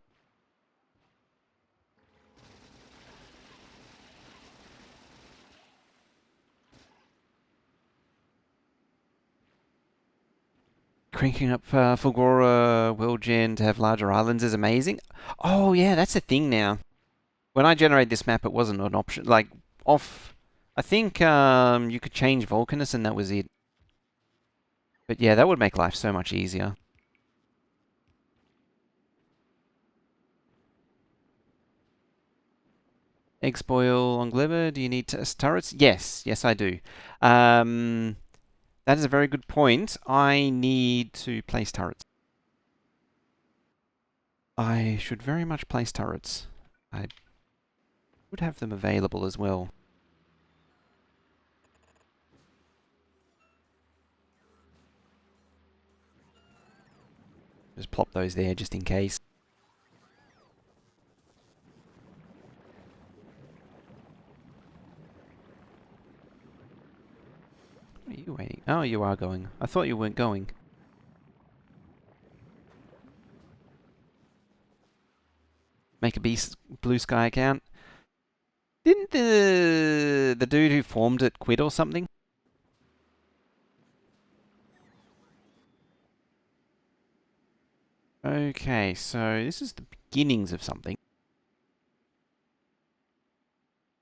Speaker 1: Cranking up Fulgora World Gen to have larger islands is amazing. Oh yeah, that's a thing now. When I generated this map, it wasn't an option. Like, off... I think you could change Volcanus and that was it. But yeah, that would make life so much easier. Egg spoil on Gleba. Do you need turrets? Yes, yes I do. That is a very good point. I need to place turrets. I should very much place turrets. I would have them available as well. Just plop those there just in case. What are you waiting? Oh, you are going. I thought you weren't going. Make a blue sky account. Didn't the dude who formed it quit or something? Okay, so this is the beginnings of something.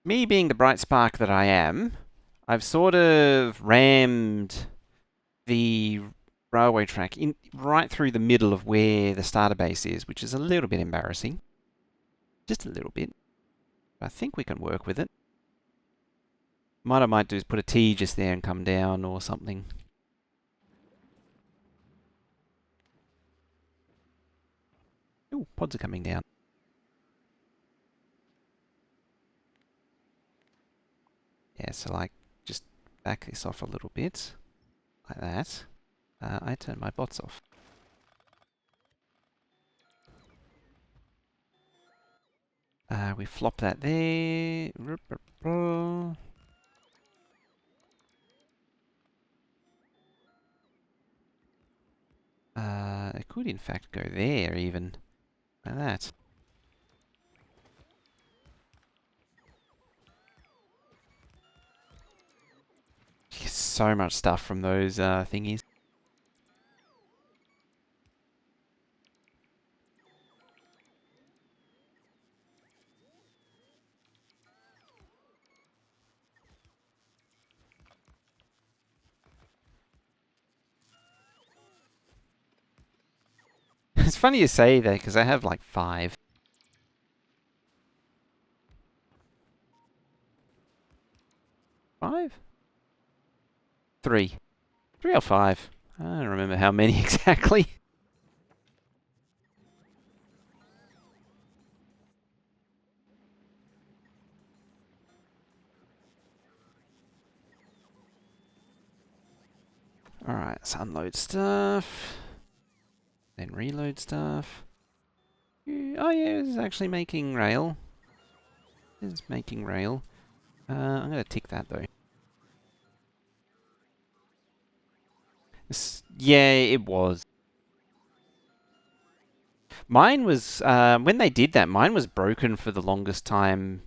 Speaker 1: Me being the bright spark that I am, I've sort of rammed the railway track in right through the middle of where the starter base is, which is a little bit embarrassing. Just a little bit. But I think we can work with it. What I might do is put a T just there and come down or something. Ooh, pods are coming down. Yeah, so like, just back this off a little bit. Like that. I turn my bots off. We flop that there. It could in fact go there even. Like that. You get so much stuff from those thingies. It's funny you say that because I have like 5. 5? 3. 3 or 5. I don't remember how many exactly. Alright, let's unload stuff. Then reload stuff. Oh yeah, this is actually making rail. It's making rail. I'm going to tick that though. Yeah, it was. Mine was, when they did that, mine was broken for the longest time.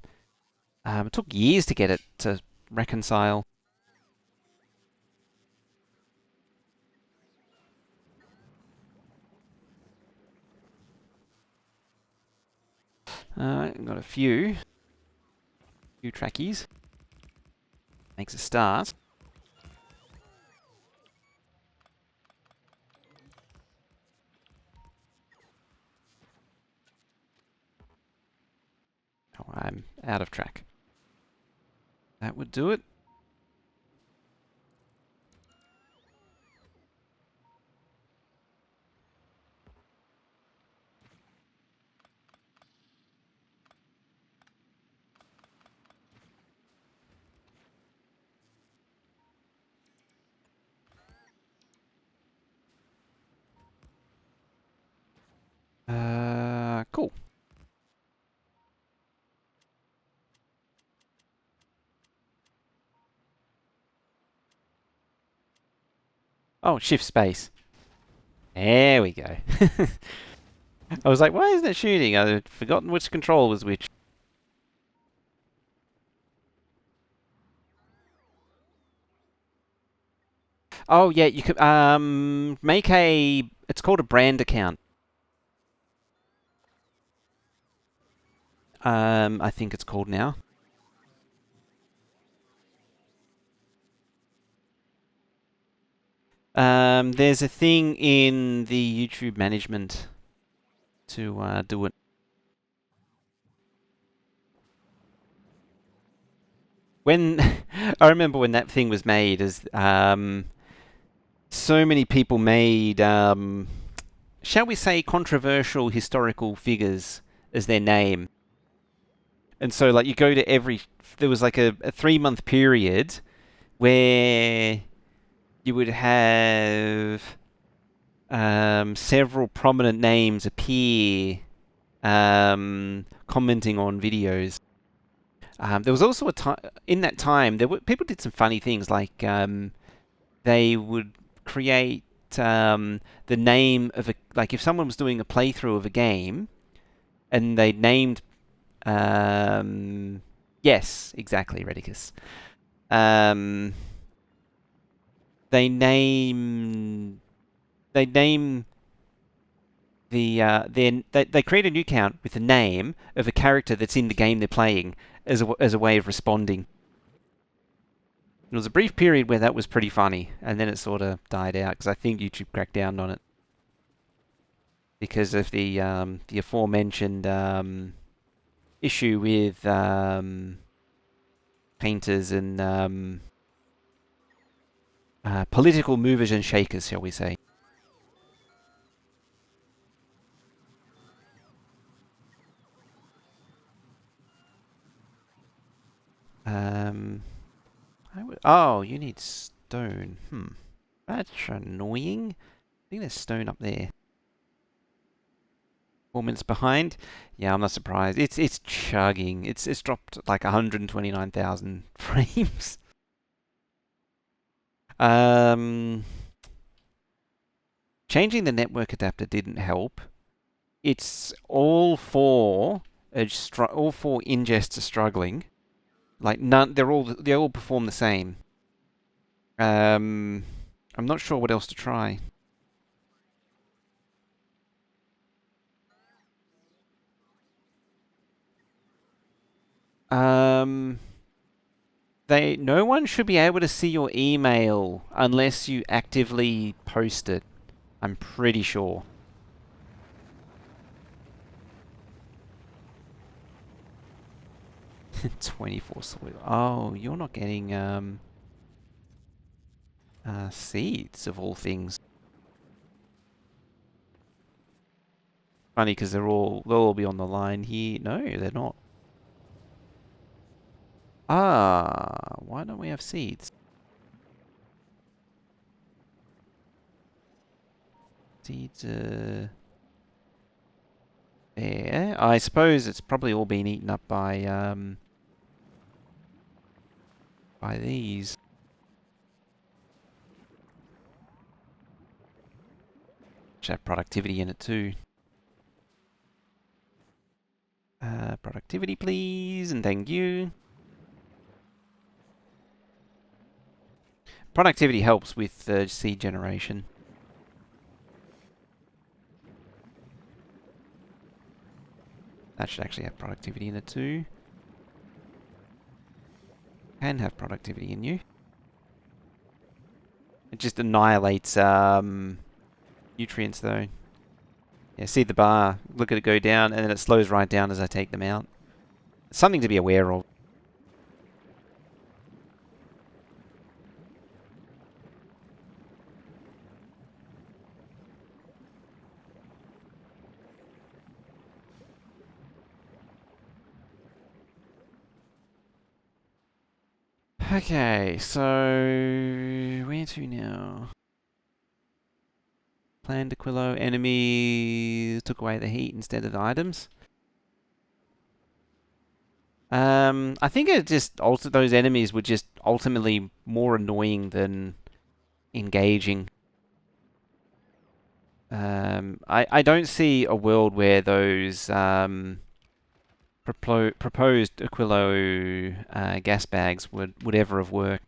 Speaker 1: It took years to get it to reconcile. Got a few trackies. Makes a start. Oh, I'm out of track. That would do it. Cool. Oh, shift space. There we go. I was like, why isn't it shooting? I'd forgotten which control was which. Oh yeah, you could make a. It's called a brand account. I think it's called now. There's a thing in the YouTube management to do it. When I remember when that thing was made, as so many people made, shall we say, controversial historical figures as their name. And so, like, you go to there was like a 3-month period where you would have several prominent names appear commenting on videos. There was also a time in that time people did some funny things, like they would create the name of like if someone was doing a playthrough of a game and they named yes, exactly, Redicus. Um, they name they create a new account with the name of a character that's in the game they're playing as a way of responding. There was a brief period where that was pretty funny, and then it sort of died out because I think YouTube cracked down on it because of the aforementioned issue with painters and political movers and shakers, shall we say. Um, oh, you need stone. That's annoying. I think there's stone up there. 4 minutes behind. Yeah, I'm not surprised. It's chugging. It's dropped like 129,000 frames. Changing the network adapter didn't help. It's all four ingests are struggling. Like none, they all perform the same. I'm not sure what else to try. Um, no one should be able to see your email unless you actively post it. I'm pretty sure. 24 soil. Oh, you're not getting seeds of all things. Funny because they'll all be on the line here. No, they're not. Ah, why don't we have seeds? Seeds there. I suppose it's probably all been eaten up by these. Should have productivity in it too. Productivity please, and thank you. Productivity helps with seed generation. That should actually have productivity in it too. Can have productivity in you. It just annihilates nutrients though. Yeah, see the bar, look at it go down, and then it slows right down as I take them out. It's something to be aware of. Okay, so where to now? Planned Aquilo enemy took away the heat instead of the items. I think it just those enemies were just ultimately more annoying than engaging. I don't see a world where those proposed Aquilo gas bags would ever have worked.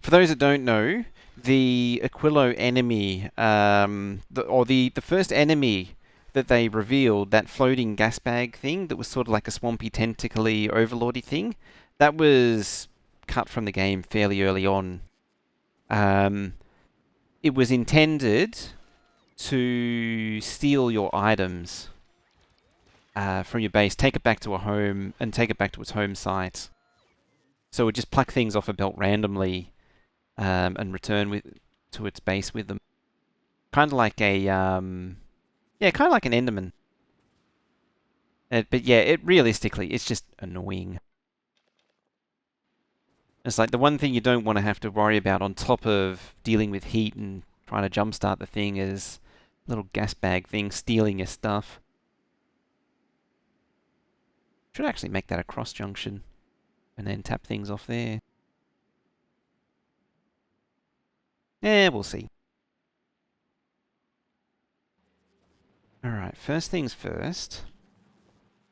Speaker 1: For those that don't know, the Aquilo enemy, the first enemy that they revealed, that floating gas bag thing that was sort of like a swampy, tentacly, overlordy thing, that was cut from the game fairly early on. It was intended to steal your items from your base, take it back to a home, and take it back to its home site. So it would just pluck things off a belt randomly and return to its base with them. Kind of like a yeah, kind of like an Enderman. But yeah, realistically, it's just annoying. It's like the one thing you don't want to have to worry about on top of dealing with heat and trying to jumpstart the thing is little gas bag thing stealing your stuff. Should actually make that a cross junction and then tap things off there. Yeah, we'll see. Alright, first things first.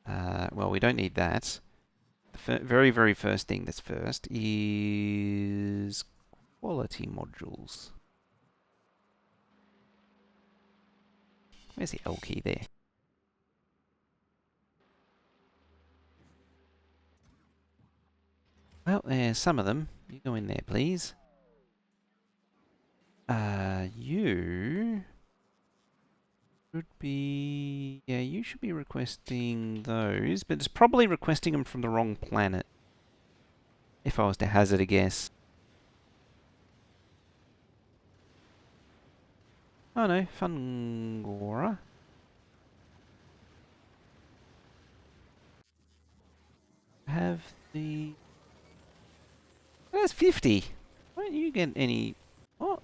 Speaker 1: Well, we don't need that. The very, very first thing that's first is quality modules. Where's the L key there? Well, there's some of them. You go in there, please. You should be... Yeah, you should be requesting those, but it's probably requesting them from the wrong planet. If I was to hazard a guess. Oh no, Fungora. Have the... That's 50. Why don't you get any... What?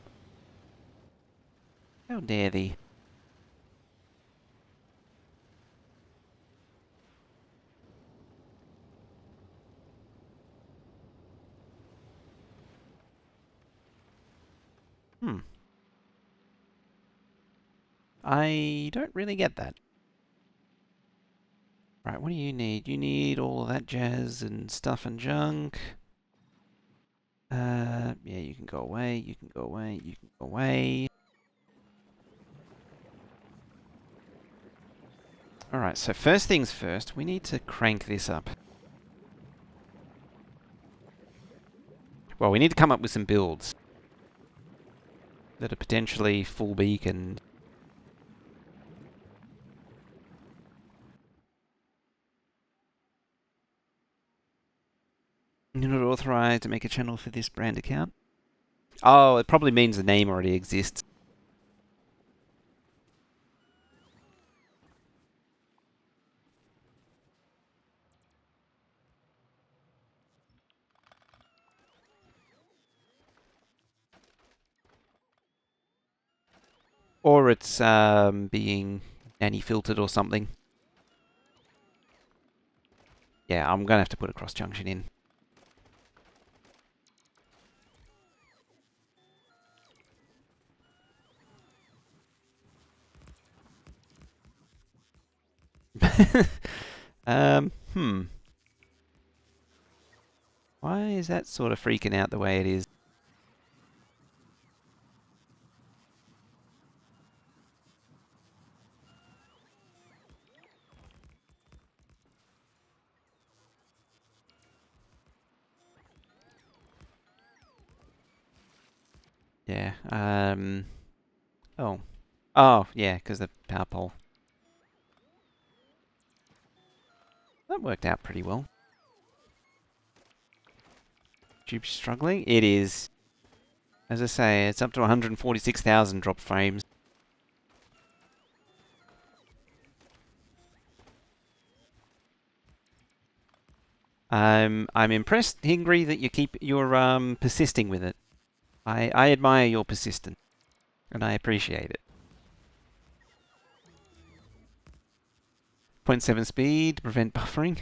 Speaker 1: How dare thee? I don't really get that. Right, what do you need? You need all of that jazz and stuff and junk. Yeah, you can go away, you can go away, you can go away. Alright, so first things first, we need to crank this up. Well, we need to come up with some builds that are potentially full beacon. authorized to make a channel for this brand account? Oh, it probably means the name already exists. Or it's being nanny filtered or something. Yeah, I'm going to have to put a cross junction in. Hmm. Why is that sort of freaking out the way it is? Yeah. Oh. Oh, yeah, because the power pole. That worked out pretty well. Tube struggling? It is. As I say, it's up to 146,000 drop frames. I'm impressed, Hingry, that you're persisting with it. I admire your persistence, and I appreciate it. 0.7 speed to prevent buffering.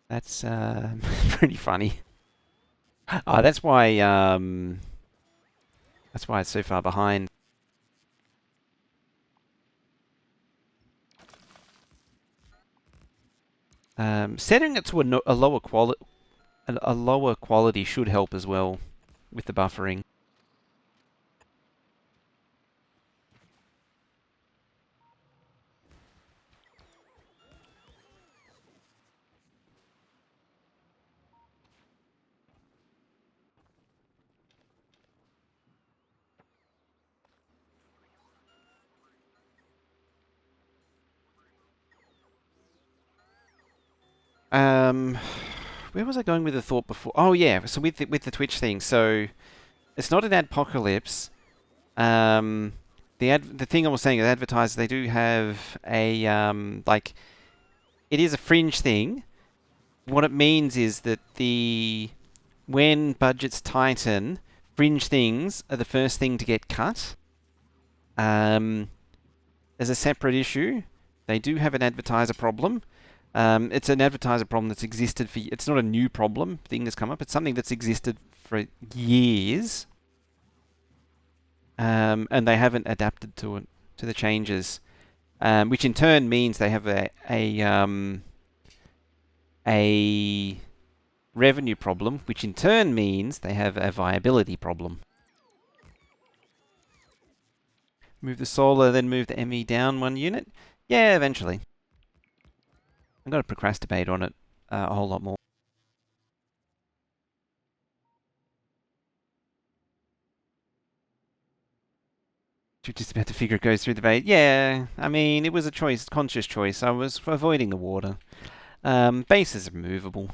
Speaker 1: That's pretty funny. Oh, that's why it's so far behind. Setting it to a lower quality, a lower quality should help as well with the buffering. Um, where was I going with the thought before? Oh yeah, so with the Twitch thing. So it's not an adpocalypse. Um, the thing I was saying is advertisers, they do have a like, it is a fringe thing. What it means is that when budgets tighten, fringe things are the first thing to get cut. There's a separate issue. They do have an advertiser problem. It's an advertiser problem that's existed for. It's not a new thing that's come up. It's something that's existed for years, and they haven't adapted to it, to the changes, which in turn means they have a revenue problem, which in turn means they have a viability problem. Move the solar, then move the ME down 1 unit. Yeah, eventually. I'm going to procrastinate on it a whole lot more. You're just about to figure it goes through the bait. Yeah, I mean, it was a choice, conscious choice. I was avoiding the water. Bases are movable.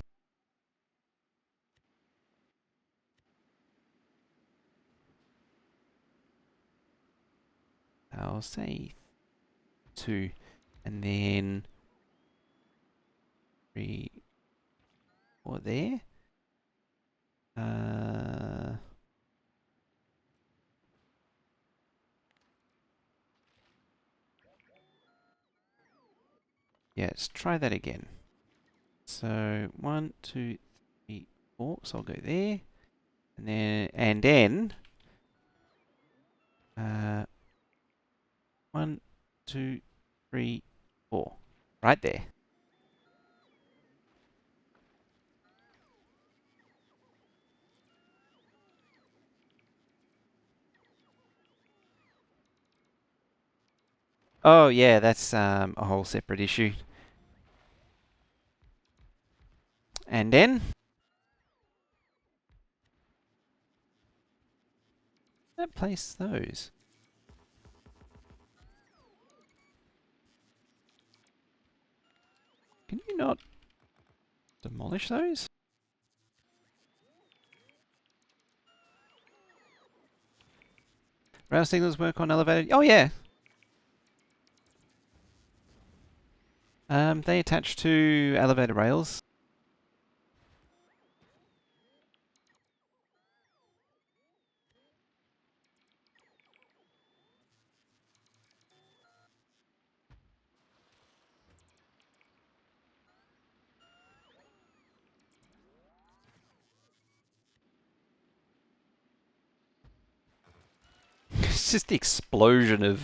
Speaker 1: I'll say 2. And then 3, 4 there. Yeah, let's try that again. So 1, 2, 3, 4. So I'll go there. And then 1, 2, 3, 4. Right there. Oh yeah, that's a whole separate issue. And then place those. Demolish those? Rail signals work on elevated. Oh yeah. They attach to elevator rails. It's just the explosion of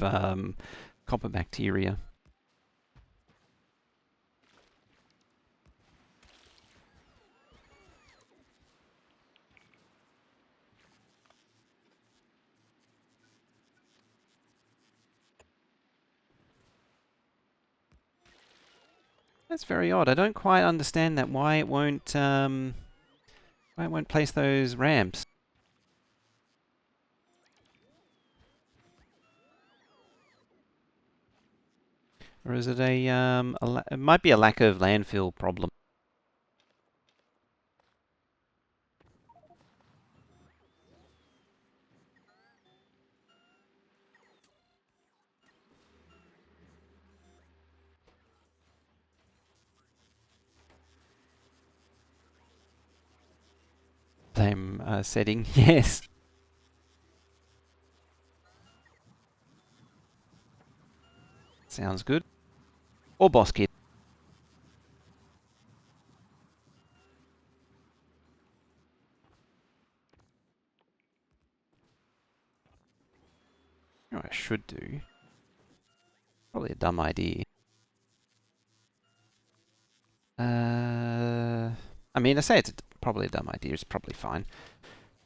Speaker 1: copper bacteria. That's very odd. I don't quite understand that. Why it won't place those ramps? Or is it it might be a lack of landfill problem. Same setting, yes. Sounds good. Or boss kid. You know what I should do? Probably a dumb idea. I mean, I say it's probably a dumb idea. It's probably fine.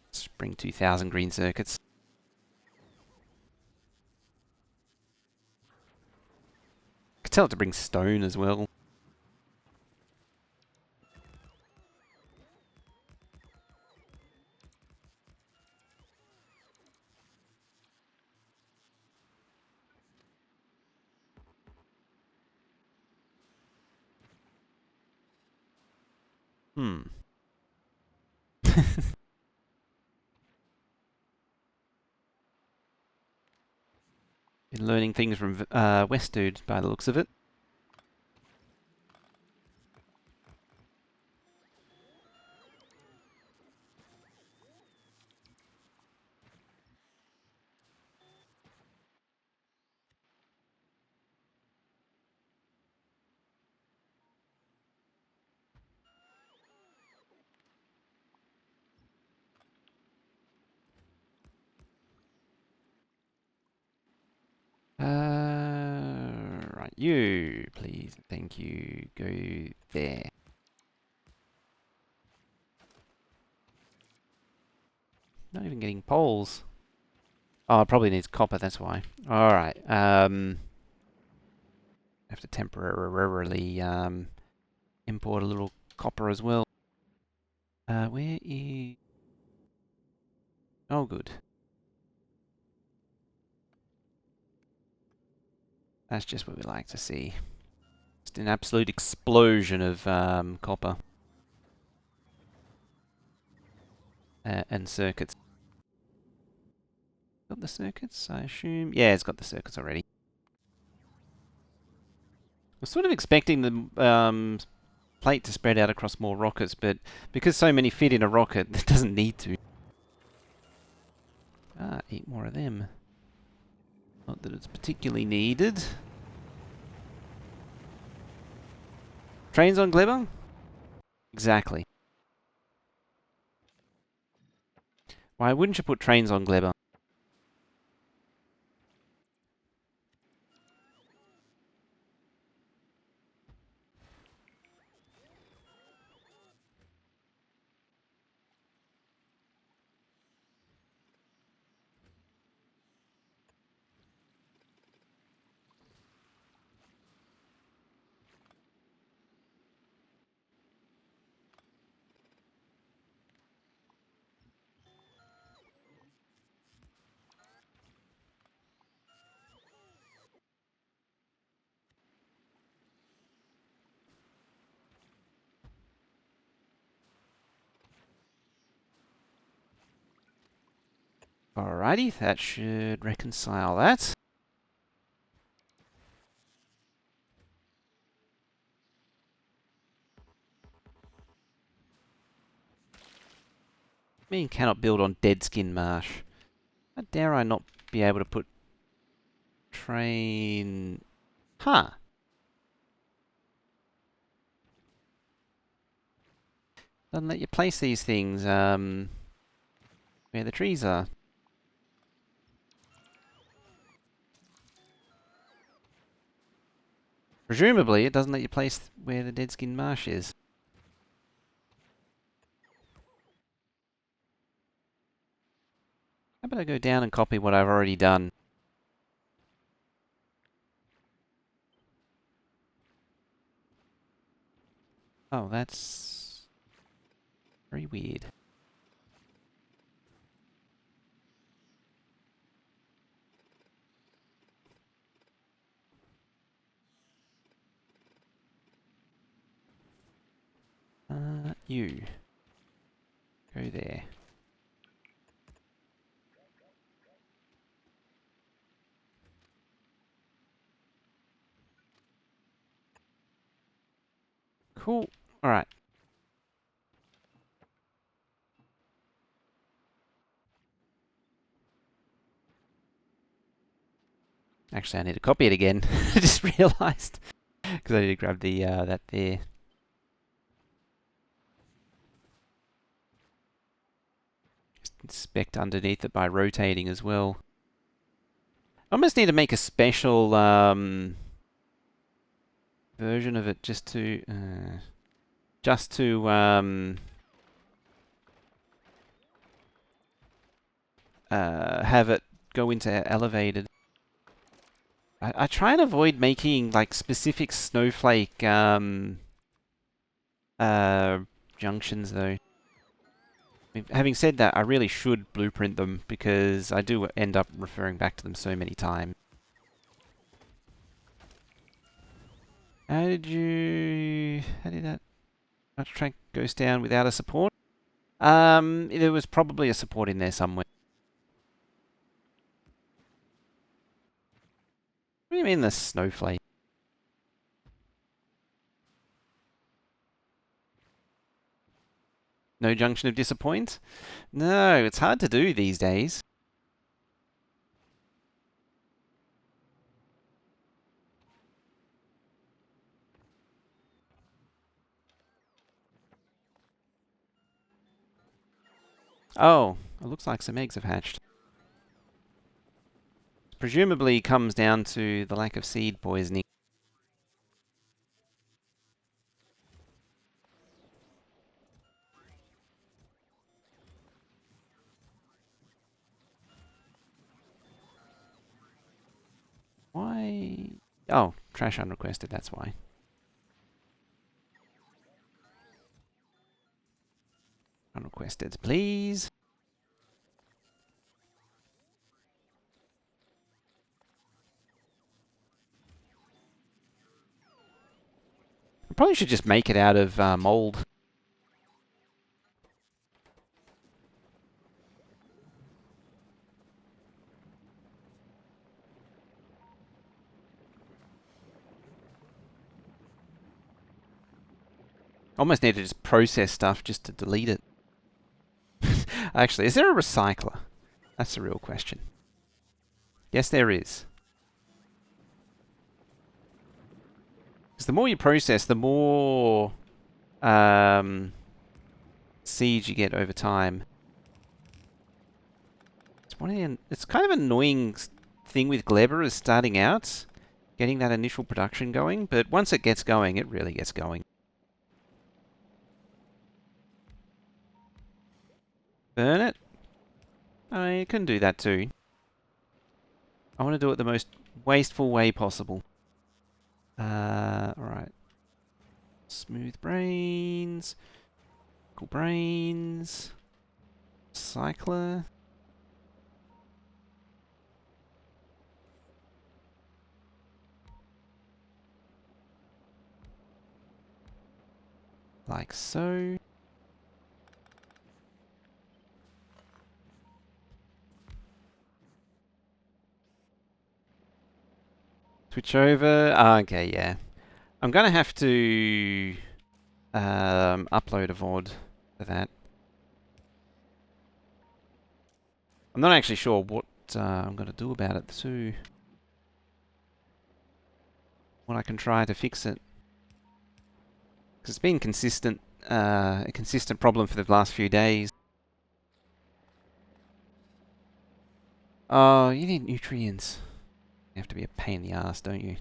Speaker 1: Let's bring 2,000 green circuits. Could tell it to bring stone as well. Hmm. Been learning things from West Dude by the looks of it. Right, you, please, thank you, go there. Not even getting poles. Oh, it probably needs copper, that's why. Alright, have to temporarily import a little copper as well. Where is... Oh, good. That's just what we like to see. Just an absolute explosion of copper and circuits. Got the circuits, I assume? Yeah, it's got the circuits already. I was sort of expecting the plate to spread out across more rockets, but because so many fit in a rocket, it doesn't need to. Ah, eat more of them. Not that it's particularly needed. Trains on Gleba? Exactly. Why wouldn't you put trains on Gleba? Alrighty, that should reconcile that. Mean cannot build on dead skin marsh. How dare I not be able to put train... Huh. Doesn't let you place these things where the trees are. Presumably, it doesn't let you place where the dead skin marsh is. How about I go down and copy what I've already done? Oh, that's very weird. You. Go there. Cool. Alright. Actually, I need to copy it again. I just realised. Because I need to grab the that there. Just inspect underneath it by rotating as well. I almost need to make a special version of it just to have it go into elevated. I try and avoid making like specific snowflake junctions though. Having said that, I really should blueprint them because I do end up referring back to them so many times. How did that track goes down without a support? There was probably a support in there somewhere. What do you mean the snowflake? No junction of disappoint? No, it's hard to do these days. Oh, it looks like some eggs have hatched. Presumably comes down to the lack of seed poisoning. Why? Oh, trash unrequested, that's why. Unrequested, please. I probably should just make it out of mold. Almost need to just process stuff just to delete it. Actually, is there a recycler? That's the real question. Yes, there is. Because the more you process, the more seeds you get over time. It's kind of an annoying thing with Gleba is starting out, getting that initial production going, but once it gets going, it really gets going. Burn it? I can do that too. I want to do it the most wasteful way possible. Alright. Smooth brains. Cool brains. Cycler. Like so. Switch over. Ah, okay, yeah. I'm gonna have to upload a VOD for that. I'm not actually sure what I'm gonna do about it too. What I can try to fix it. Because it's been a consistent problem for the last few days. Oh, you need nutrients. You have to be a pain in the ass, don't you?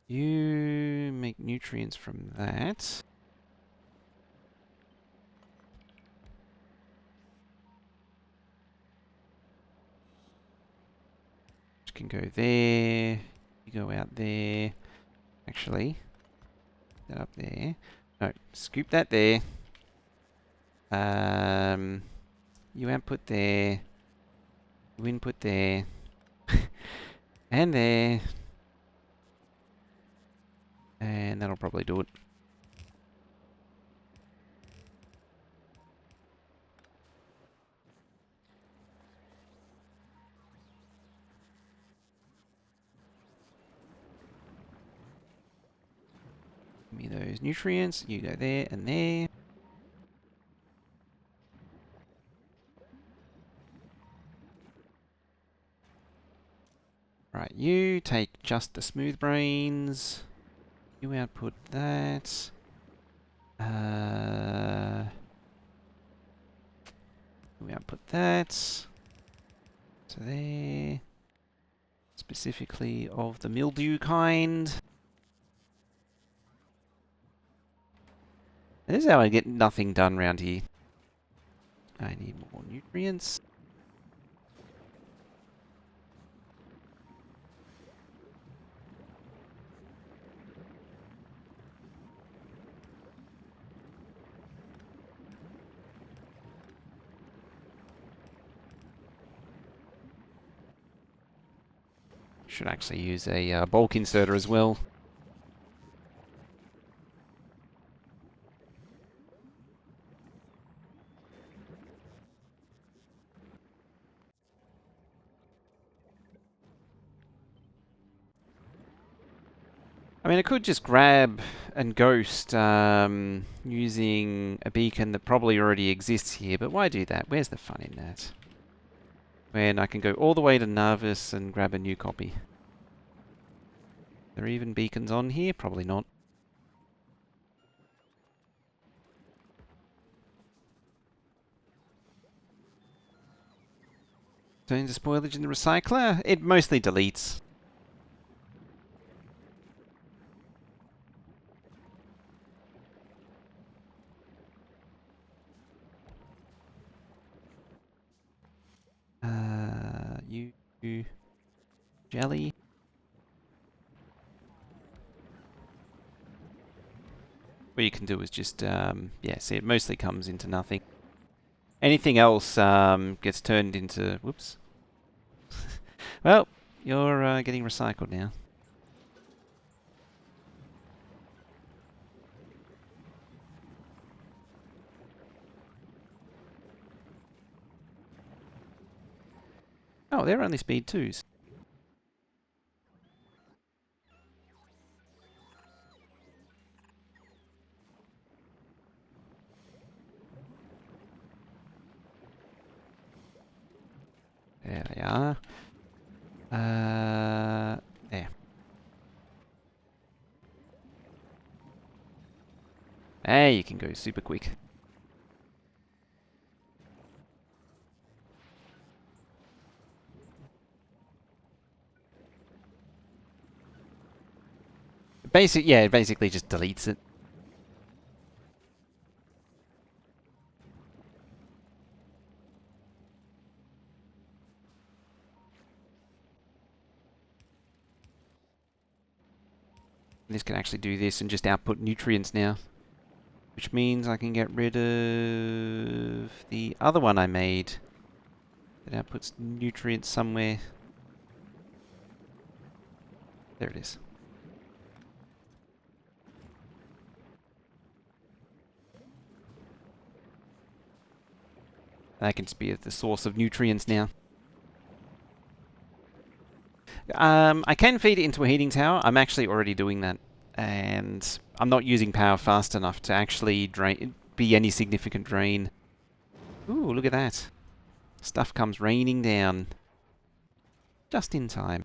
Speaker 1: You make nutrients from that. Which can go there. You go out there. Actually, that up there. No, scoop that there. You output there. You input there. And there. And that'll probably do it. Give me those nutrients. You go there and there. Right, you take just the smooth brains. You output that. You output that. So there. Specifically of the mildew kind. And this is how I get nothing done around here. I need more nutrients. Should actually use a bulk inserter as well. I mean, I could just grab and ghost using a beacon that probably already exists here, but why do that? Where's the fun in that? When I can go all the way to Narvis and grab a new copy. Are there even beacons on here? Probably not. Turns the spoilage in the recycler? It mostly deletes. You jelly. What you can do is just, yeah, see, it mostly comes into nothing. Anything else gets turned into, whoops. Well, you're getting recycled now. Oh, they're only speed 2s. There they are. There. Hey, you can go super quick. Yeah, it basically just deletes it. This can actually do this and just output nutrients now. Which means I can get rid of the other one I made. That outputs nutrients somewhere. There it is. That can just be the source of nutrients now. I can feed it into a heating tower. I'm actually already doing that. And I'm not using power fast enough to actually be any significant drain. Ooh, look at that. Stuff comes raining down. Just in time.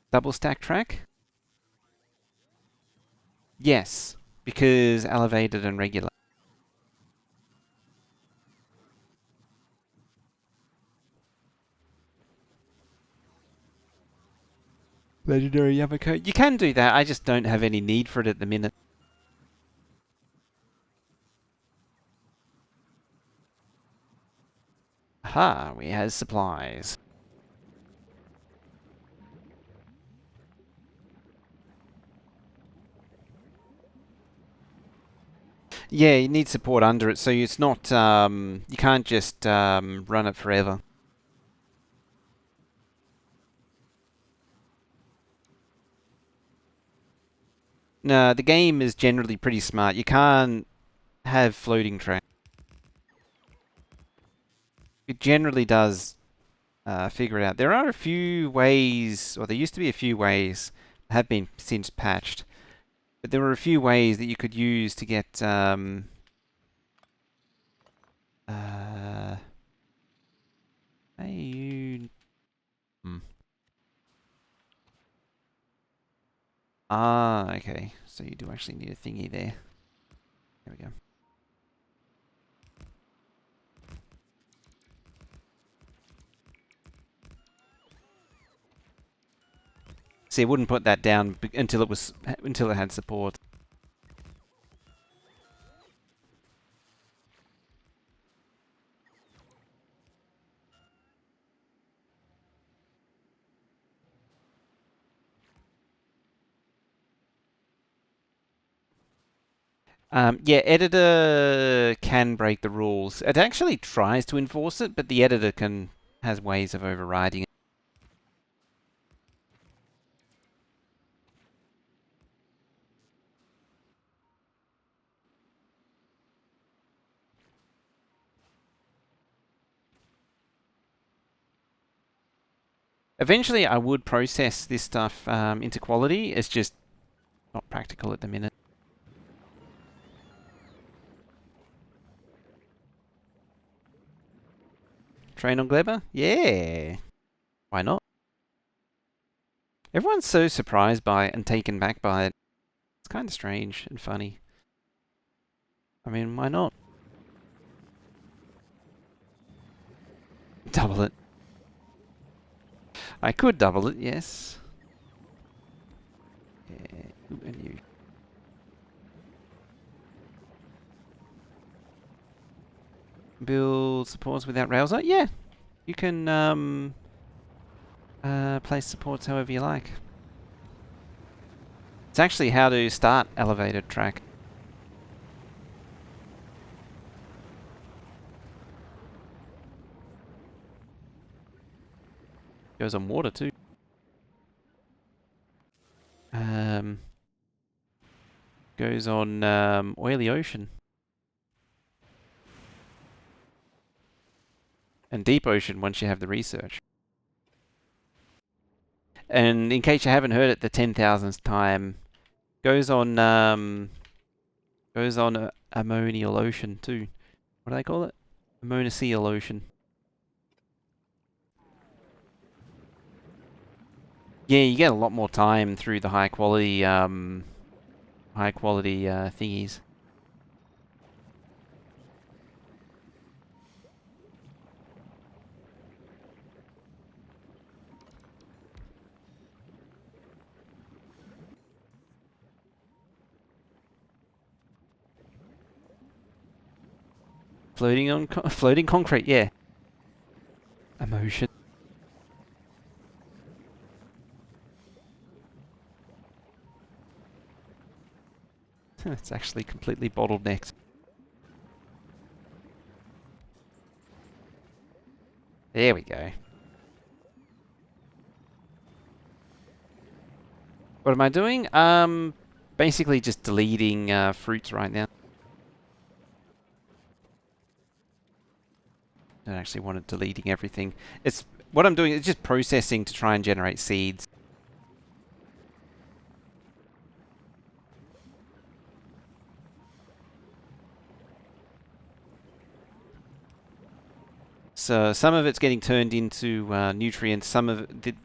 Speaker 1: Double stack track? Yes, because elevated and regular. Legendary Yamako. You can do that, I just don't have any need for it at the minute. Aha, we have supplies. Yeah, you need support under it, so it's not, you can't just run it forever. No, the game is generally pretty smart. You can't have floating track. It generally does figure it out. There are a few ways, or there used to be a few ways, have been since patched, but there were a few ways that you could use to get hey you. Hmm. Ah, okay. So you do actually need a thingy there. There we go. See, I wouldn't put that down until it had support. Yeah, editor can break the rules. It actually tries to enforce it, but the editor has ways of overriding it. Eventually, I would process this stuff into quality. It's just not practical at the minute. Train on Gleba? Yeah. Why not? Everyone's so surprised by it and taken back by it. It's kind of strange and funny. I mean, why not? Double it. I could double it, yes. Yeah. Ooh, and you. Build supports without rails. Oh, yeah. You can place supports however you like. It's actually how to start elevated track. Goes on water too. Goes on oily ocean. And deep ocean once you have the research. And in case you haven't heard it the 10,000th time, goes on ammonial ocean too. What do they call it? Ammoniaceal ocean. Yeah, you get a lot more time through the high quality thingies. Floating concrete, yeah. Emotion. It's actually completely bottlenecked. There we go. What am I doing? Basically just deleting fruits right now. Don't actually want it deleting everything. It's what I'm doing is just processing to try and generate seeds. So some of it's getting turned into nutrients. Some of it,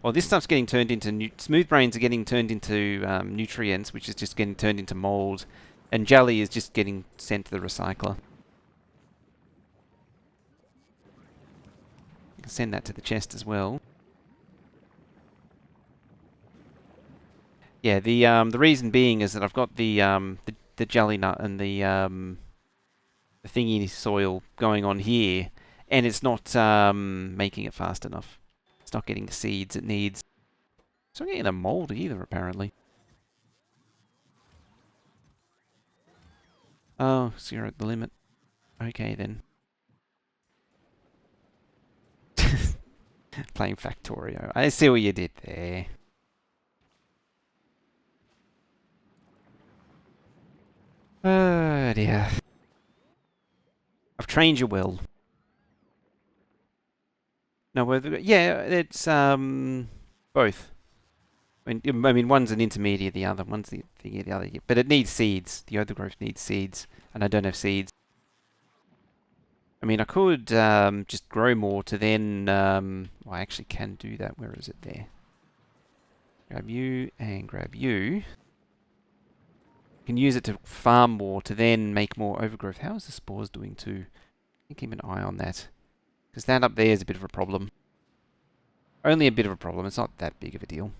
Speaker 1: well, this stuff's getting turned into smooth brains are getting turned into nutrients, which is just getting turned into mold, and jelly is just getting sent to the recycler. You can send that to the chest as well. Yeah, the reason being is that I've got the jelly nut and the thingy soil going on here, and it's not making it fast enough. It's not getting the seeds it needs. It's not getting the mold either, apparently. Oh, so you're at the limit. Okay, then. Playing Factorio. I see what you did there. Oh, dear. I've trained you well. No, yeah, it's both. I mean, one's an intermediate, the other one's the other. But it needs seeds. The overgrowth needs seeds, and I don't have seeds. I mean, I could just grow more to then. Well, I actually can do that. Where is it there? Grab you and grab you. Can use it to farm more to then make more overgrowth. How is the spores doing too? Keep an eye on that. Because that up there is a bit of a problem. Only a bit of a problem. It's not that big of a deal.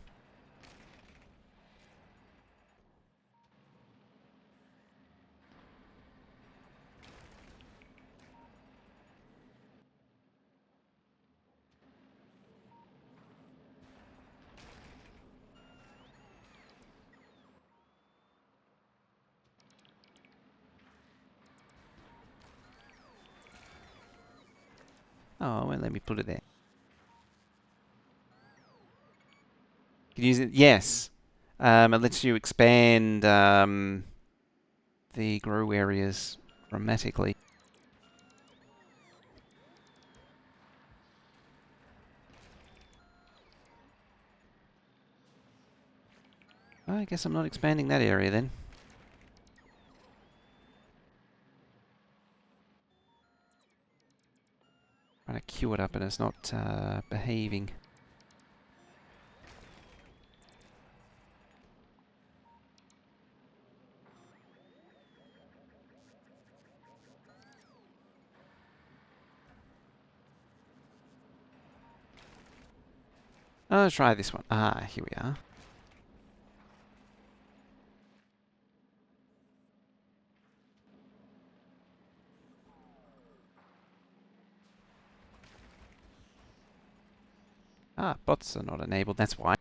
Speaker 1: Oh, well, let me put it there. You can use it. Yes. It lets you expand the grow areas dramatically. I guess I'm not expanding that area then. Trying to queue it up and it's not behaving. Oh, let's try this one. Ah, here we are. Ah, bots are not enabled, that's why.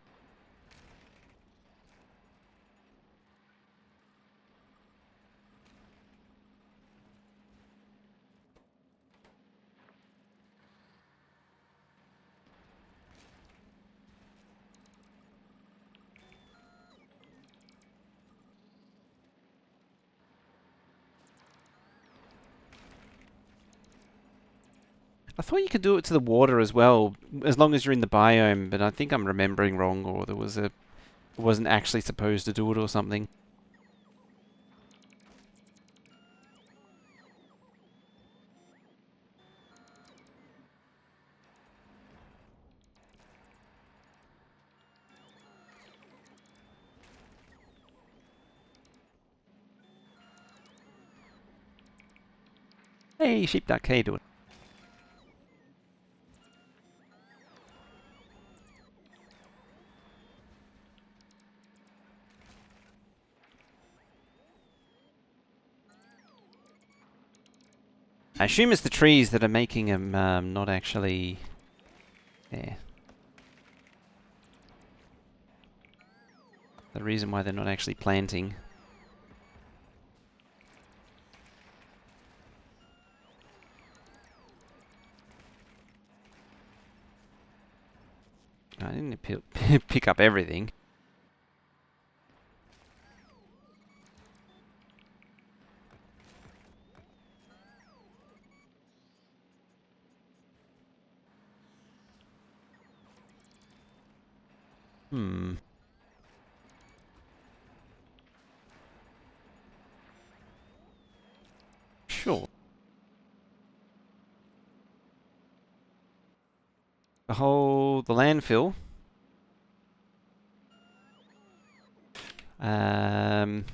Speaker 1: I thought you could do it to the water as well, as long as you're in the biome, but I think I'm remembering wrong, or there was a... It wasn't actually supposed to do it or something. Hey, sheep.k, do it. I assume it's the trees that are making them not actually... Yeah. The reason why they're not actually planting. I didn't pick up everything. Hmm. Sure. The landfill. Um,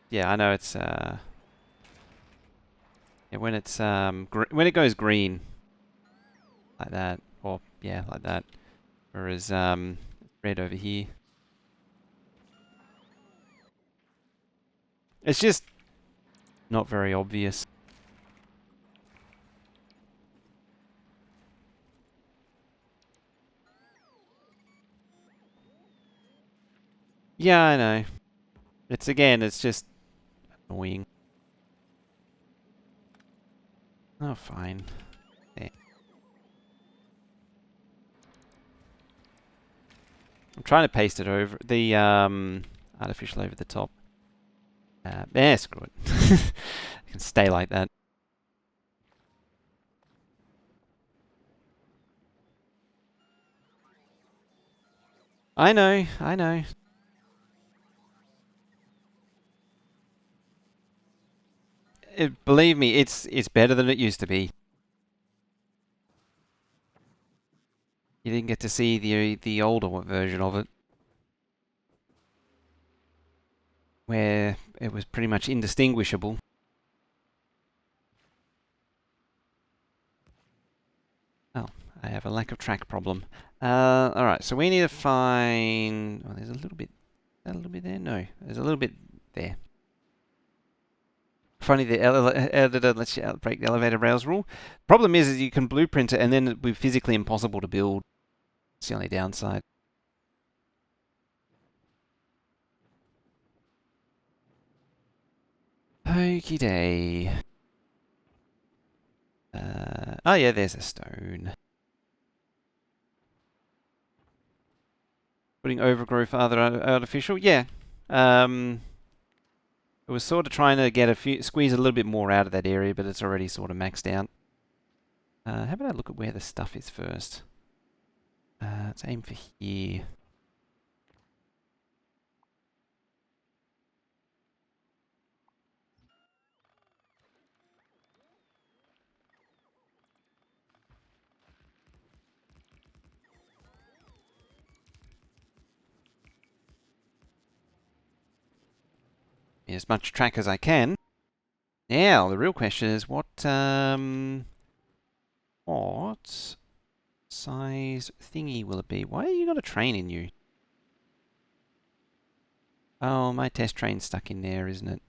Speaker 1: yeah, I know it's yeah, when it's when it goes green like that, or yeah, like that, whereas red over here. It's just not very obvious. Yeah, I know. It's just annoying. Oh, fine. There. I'm trying to paste it over the artificial over the top. Screw it. It can stay like that. I know, I know. Believe me, it's better than it used to be. You didn't get to see the older version of it, where it was pretty much indistinguishable. Oh, I have a lack of track problem. All right, so we need to find. Oh, there's a little bit. Is that a little bit there? No, there's a little bit there. Funny, the editor lets you break the elevator rails rule. Problem is you can blueprint it, and then it'd be physically impossible to build. It's the only downside. Okie day. Oh yeah, there's a stone. Putting overgrowth other artificial. Yeah. It was sort of trying to get squeeze a little bit more out of that area, but it's already sort of maxed out. How about I look at where the stuff is first? Let's aim for here. As much track as I can. Now, the real question is what size thingy will it be? Why are you got a train in you? Oh, my test train's stuck in there, isn't it?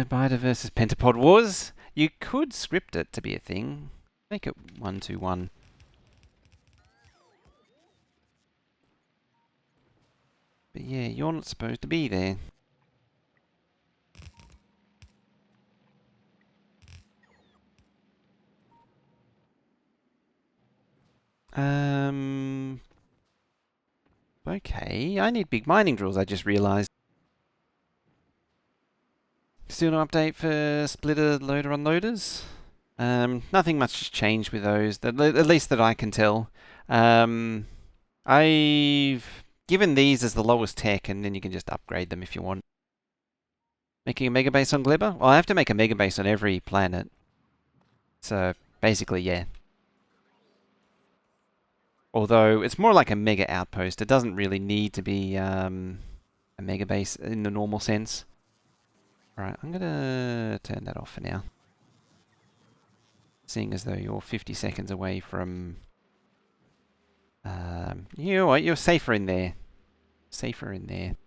Speaker 1: Biter versus Pentapod Wars. You could script it to be a thing. Make it 1-2-1. But yeah, you're not supposed to be there. Okay, I need big mining drills, I just realised. Still no update for splitter loader unloaders? Nothing much has changed with those, at least that I can tell. I've given these as the lowest tech, and then you can just upgrade them if you want. Making a mega base on Gleba? Well, I have to make a mega base on every planet. So, basically, yeah. Although, it's more like a mega outpost. It doesn't really need to be a mega base in the normal sense. Alright, I'm gonna turn that off for now. Seeing as though you're 50 seconds away from... you know what, you're safer in there. Safer in there.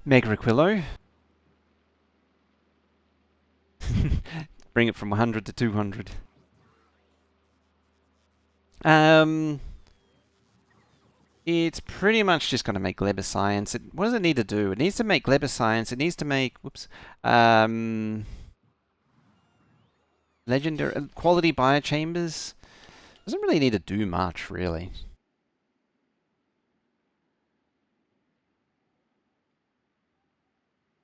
Speaker 1: Mega Aquilo. Bring it from 100 to 200. It's pretty much just going to make Gleba Science. What does it need to do? It needs to make Gleba Science. It needs to make, whoops, legendary quality biochambers. Doesn't really need to do much, really.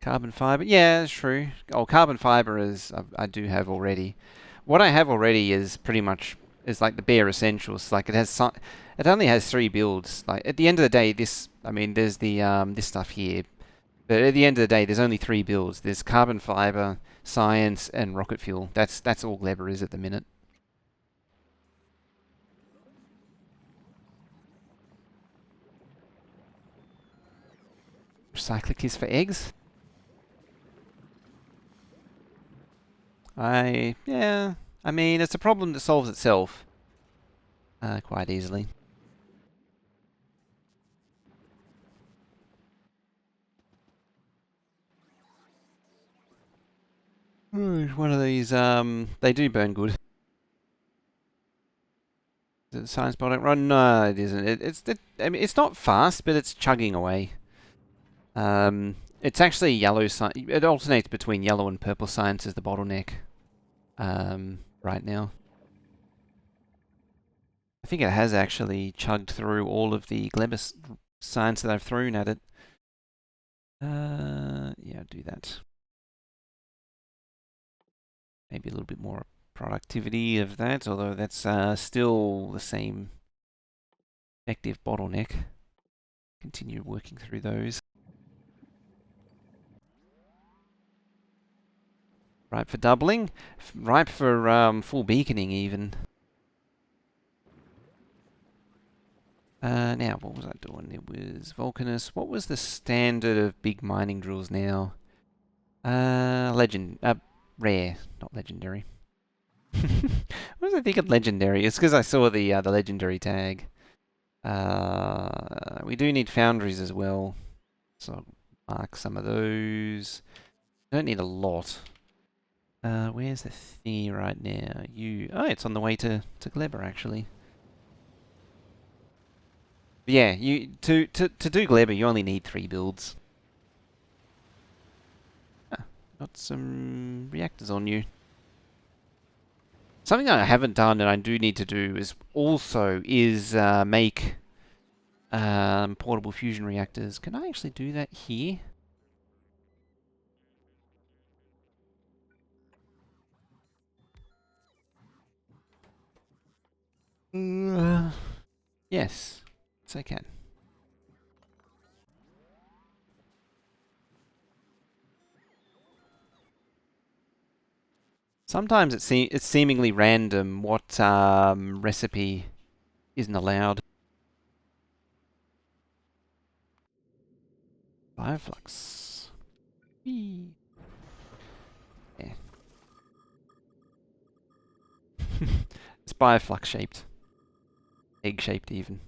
Speaker 1: Carbon fiber, yeah, that's true. Oh, carbon fiber is I do have already. What I have already is pretty much is like the bare essentials. Like it only has 3 builds. Like at the end of the day, I mean, there's the this stuff here, but at the end of the day, there's only 3 builds. There's carbon fiber, science, and rocket fuel. That's all Gleba is at the minute. Recyclic is for eggs. Yeah. I mean, it's a problem that solves itself quite easily. One of these, they do burn good. Is it a science product run? No, it isn't. I mean, it's not fast, but it's chugging away. It's actually yellow. It alternates between yellow and purple science as the bottleneck. Right now. I think it has actually chugged through all of the Gleba science that I've thrown at it. Yeah, do that. Maybe a little bit more productivity of that, although that's still the same effective bottleneck. Continue working through those. Ripe for doubling, ripe for full beaconing even. Now, what was I doing? It was Vulcanus. What was the standard of big mining drills now? Rare, not legendary. What was I thinking legendary? It's because I saw the legendary tag. We do need foundries as well, so I'll mark some of those. Don't need a lot. Where's the thingy right now? Oh, it's on the way to Gleba actually. But yeah, to do Gleba, you only need 3 builds. Got some reactors on you. Something that I haven't done and I do need to do is make portable fusion reactors. Can I actually do that here? Yes, yes I can. Sometimes it's seemingly random what recipe isn't allowed. Bioflux. Whee. Yeah. It's bioflux shaped. Egg shaped even.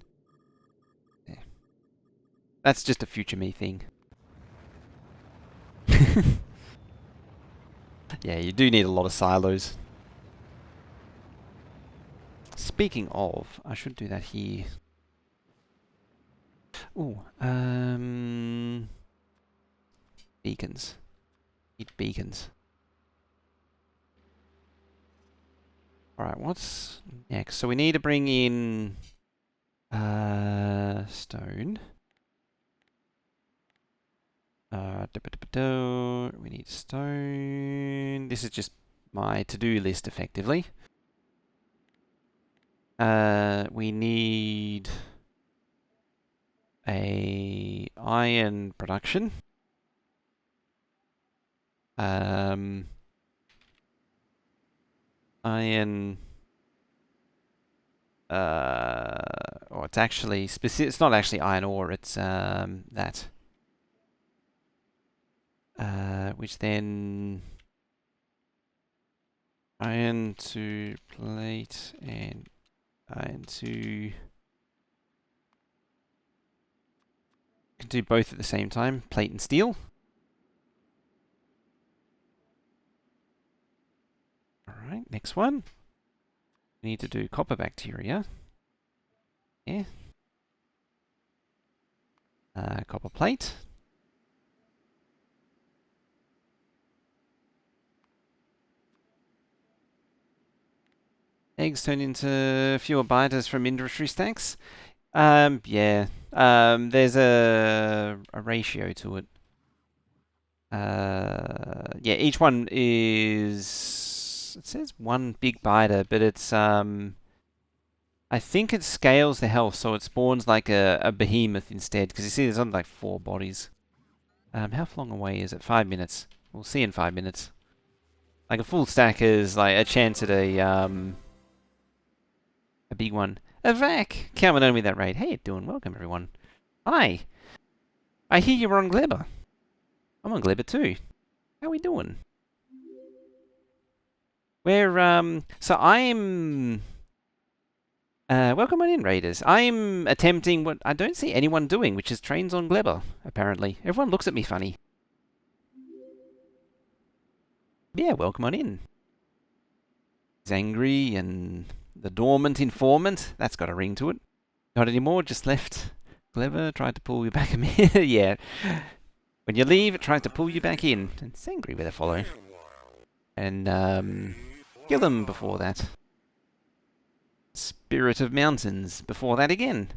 Speaker 1: Yeah. That's just a future me thing. Yeah, you do need a lot of silos. Speaking of, I should do that here. Ooh, beacons. Need beacons. Alright, what's next? So we need to bring in stone. We need stone. This is just my to-do list, effectively. We need a iron production. Iron. Or it's actually specific. It's not actually iron ore. It's that. Which then iron to plate and iron to. Can do both at the same time. Plate and steel. All right. Next one. We need to do copper bacteria. Yeah. Copper plate. Eggs turn into fewer biters from industry stacks. Yeah. There's a ratio to it. Yeah, each one is, it says 1 big biter, but it's I think it scales the health, so it spawns like a behemoth instead. Because you see, there's only like 4 bodies. How long away is it? 5 minutes. We'll see in 5 minutes. Like a full stack is like a chance at a big one. A vac coming on with that raid. Hey, you doing? Welcome everyone. Hi. I hear you're on Gleba. I'm on Gleba too. How we doing? So I'm welcome on in, Raiders. I'm attempting what I don't see anyone doing, which is trains on Gleba, apparently. Everyone looks at me funny. Yeah, welcome on in. He's angry and the dormant informant. That's got a ring to it. Not anymore, just left. Gleba tried to pull you back a minute. Yeah. When you leave, it tries to pull you back in. And it's angry with a follow. And kill them before that. Spirit of Mountains before that again.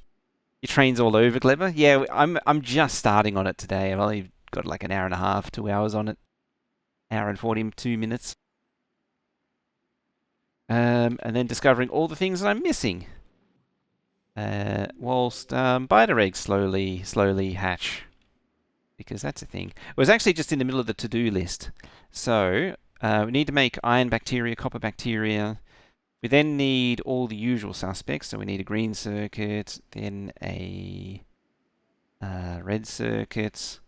Speaker 1: Your train's all over, Gleba. Yeah, I'm just starting on it today. I've only got like an hour and a half, 2 hours on it. Hour and 42 minutes. And then discovering all the things that I'm missing. Whilst biter eggs slowly hatch. Because that's a thing. It was actually just in the middle of the to-do list. So, we need to make iron bacteria, copper bacteria. We then need all the usual suspects. So we need a green circuit, then a red circuit,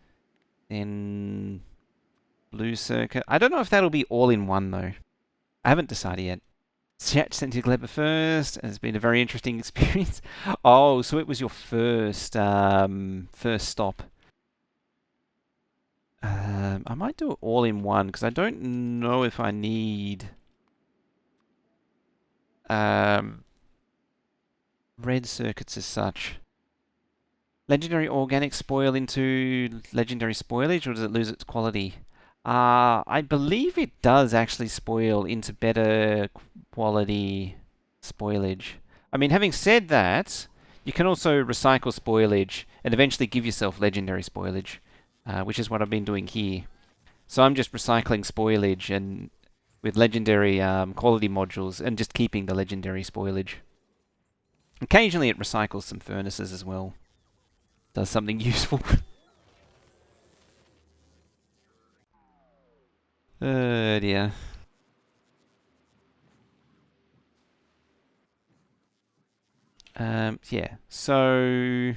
Speaker 1: then blue circuit. I don't know if that'll be all in one though. I haven't decided yet. Chat sent to Gleba first. It's been a very interesting experience. Oh, so it was your first stop. I might do it all in one because I don't know if I need red circuits as such. Legendary organic spoil into legendary spoilage, or does it lose its quality? I believe it does actually spoil into better quality spoilage. I mean, having said that, you can also recycle spoilage and eventually give yourself legendary spoilage, which is what I've been doing here. So I'm just recycling spoilage and with legendary quality modules and just keeping the legendary spoilage. Occasionally it recycles some furnaces as well. Does something useful. Dear. Yeah. So,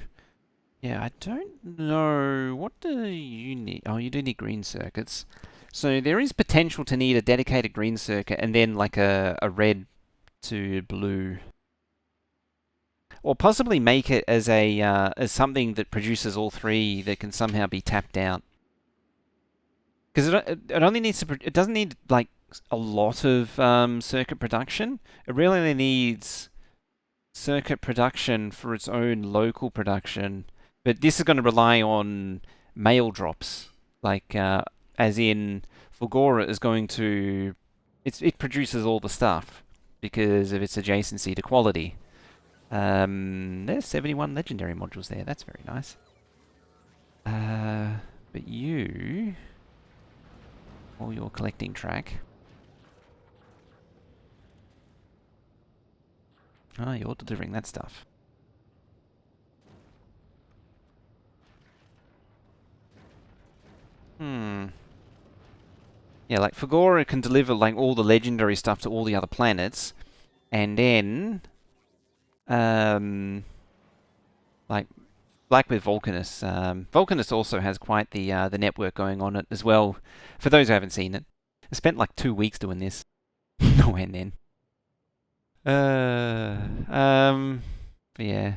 Speaker 1: yeah, I don't know. What do you need? Oh, you do need green circuits. So there is potential to need a dedicated green circuit and then like a red to blue. Or possibly make it as a as something that produces all three that can somehow be tapped out. Because it only needs to it doesn't need like a lot of circuit production. It really only needs circuit production for its own local production. But this is going to rely on mail drops, like as in Fulgora is going to it produces all the stuff because of its adjacency to quality. There's 71 legendary modules there. That's very nice. But you, all your collecting track. Oh, you're delivering that stuff. Hmm. Yeah, like Fagora can deliver like all the legendary stuff to all the other planets, and then, like with Volcanus, Volcanus also has quite the network going on it as well. For those who haven't seen it, I spent like 2 weeks doing this. No end then. Yeah.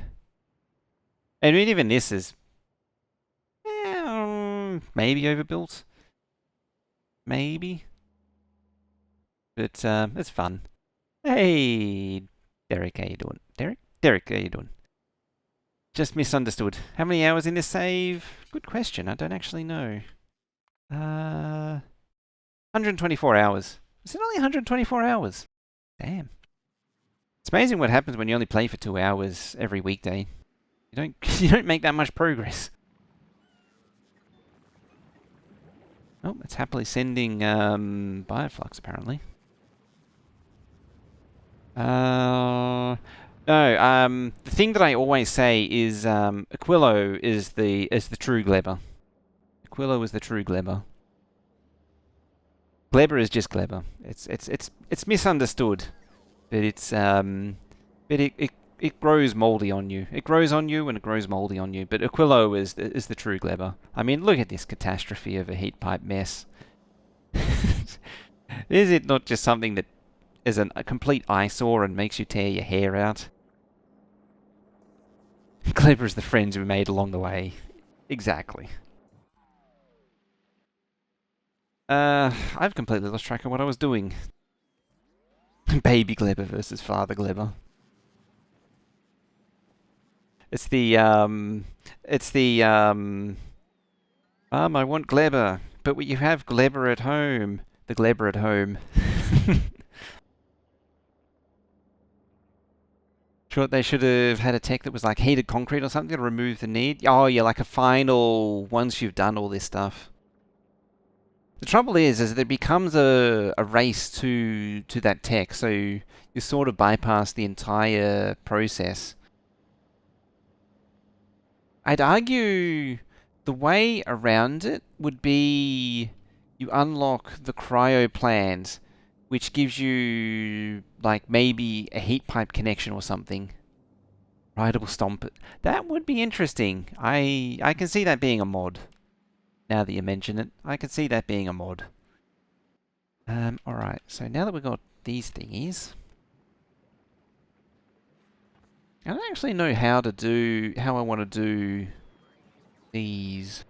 Speaker 1: I mean, even this is maybe overbuilt. Maybe. But it's fun. Hey, Derek, how you doing? Derek, how you doing? Just misunderstood. How many hours in this save? Good question. I don't actually know. 124 hours. Is it only 124 hours? Damn. It's amazing what happens when you only play for 2 hours every weekday. You don't you don't make that much progress. Oh, it's happily sending Bioflux apparently. No, No, the thing that I always say is Aquilo is the true Gleba. Aquilo is the true Gleba. Gleba is just Gleba. It's misunderstood, but it grows moldy on you. It grows on you and it grows moldy on you. But Aquilo is the true Gleba. I mean, look at this catastrophe of a heat pipe mess. Is it not just something that is a complete eyesore and makes you tear your hair out? Gleba is the friends we made along the way. Exactly. I've completely lost track of what I was doing. Baby Gleba versus Father Gleba. It's the I want Gleba, but you have Gleba at home. The Gleba at home. Sure, they should have had a tech that was like heated concrete or something to remove the need. Oh, yeah, like a final once you've done all this stuff. The trouble is that it becomes a race to that tech, so you sort of bypass the entire process. I'd argue the way around it would be you unlock the cryo plant, which gives you like maybe a heat pipe connection or something. Rideable stomp. That would be interesting. I can see that being a mod. Now that you mention it, I can see that being a mod. Alright, so now that we've got these thingies, I don't actually know how I want to do these.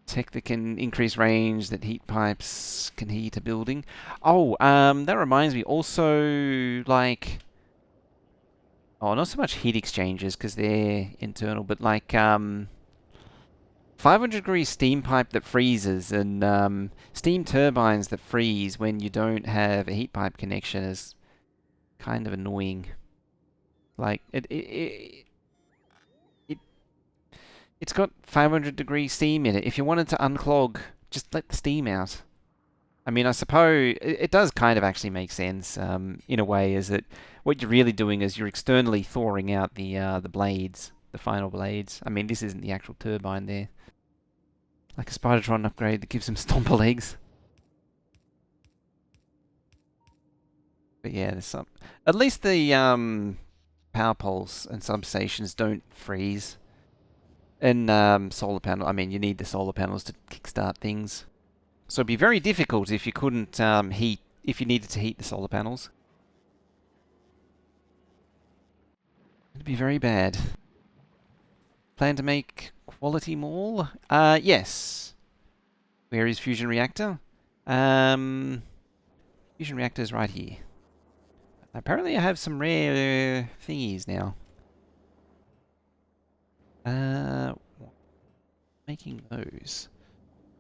Speaker 1: Tech that can increase range, that heat pipes can heat a building. Oh, that reminds me also, like, oh, not so much heat exchangers because they're internal, but like 500-degree steam pipe that freezes and steam turbines that freeze when you don't have a heat pipe connection is kind of annoying. Like it's got 500-degree steam in it. If you wanted to unclog, just let the steam out. I mean, I suppose it does kind of actually make sense in a way, is that what you're really doing is you're externally thawing out the blades, the final blades. I mean, this isn't the actual turbine there. Like a Spidertron upgrade that gives them stomper legs. But yeah, there's some. At least the power poles and substations don't freeze. And solar panel. I mean, you need the solar panels to kickstart things. So it'd be very difficult if you couldn't heat. If you needed to heat the solar panels, it'd be very bad. Plan to make quality mall? Yes. Where is fusion reactor? Fusion reactor's right here. Apparently I have some rare thingies now. Making those.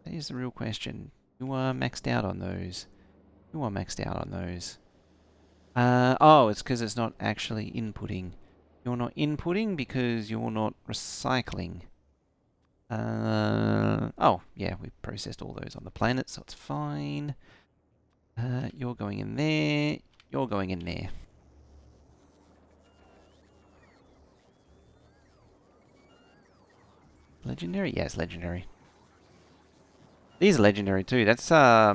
Speaker 1: That is the real question. You are maxed out on those. You are maxed out on those. Oh, it's because it's not actually inputting. You're not inputting because you're not recycling. Oh, yeah, we processed all those on the planet, so it's fine. You're going in there. You're going in there. Legendary? Yes, legendary. These are legendary too. That's a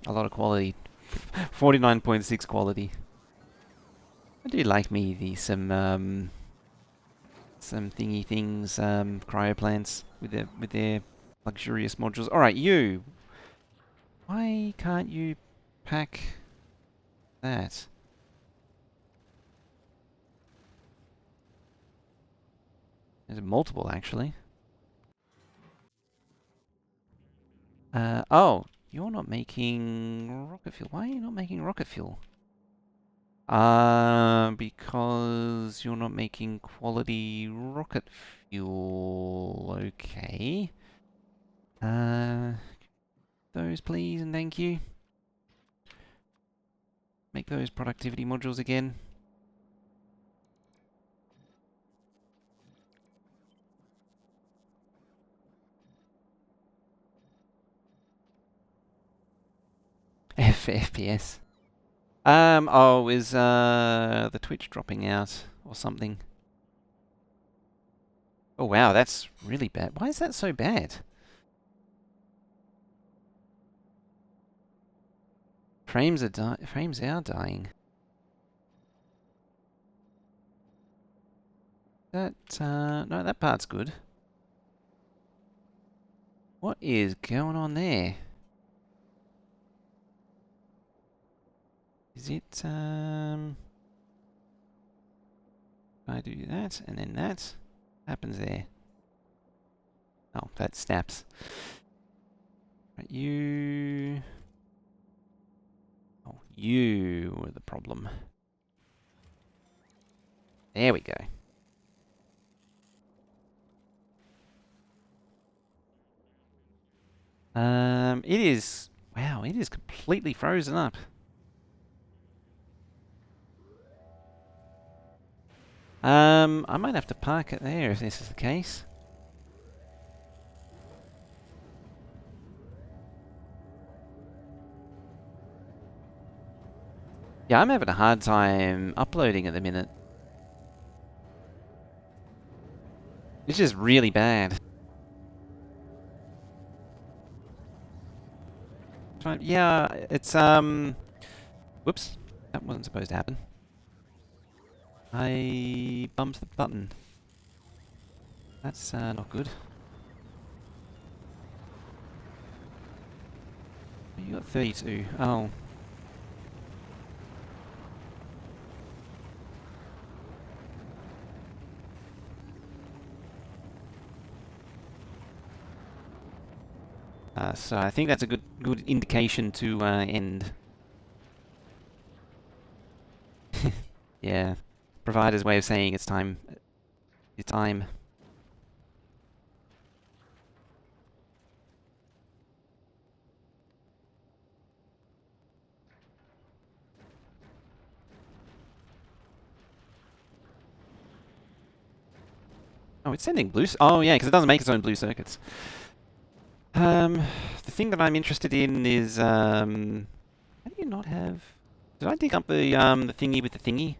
Speaker 1: lot of quality. 49.6 quality. I do like me some thingy things, cryo plants with their luxurious modules. All right, you. Why can't you pack that? There's multiple actually. Oh, you're not making rocket fuel. Why are you not making rocket fuel? Because you're not making quality rocket fuel. Okay. Those please and thank you. Make those productivity modules again. F. for FPS. Oh, is the Twitch dropping out or something? Oh wow, that's really bad. Why is that so bad? Frames are dying. That no, that part's good. What is going on there? Is it if I do that and then that happens there? Oh, that snaps. Right, you. Oh, you were the problem. There we go. It is. Wow, it is completely frozen up. I might have to park it there if this is the case. Yeah, I'm having a hard time uploading at the minute. It's just really bad. Yeah, it's whoops, that wasn't supposed to happen. I bumped the button. That's not good. You got 32. Oh. So I think that's a good indication to end. Yeah, provider's way of saying it's time. It's time. Oh, it's sending blue. Oh yeah, because it doesn't make its own blue circuits. The thing that I'm interested in is how do you not have? Did I dig up the thingy with the thingy?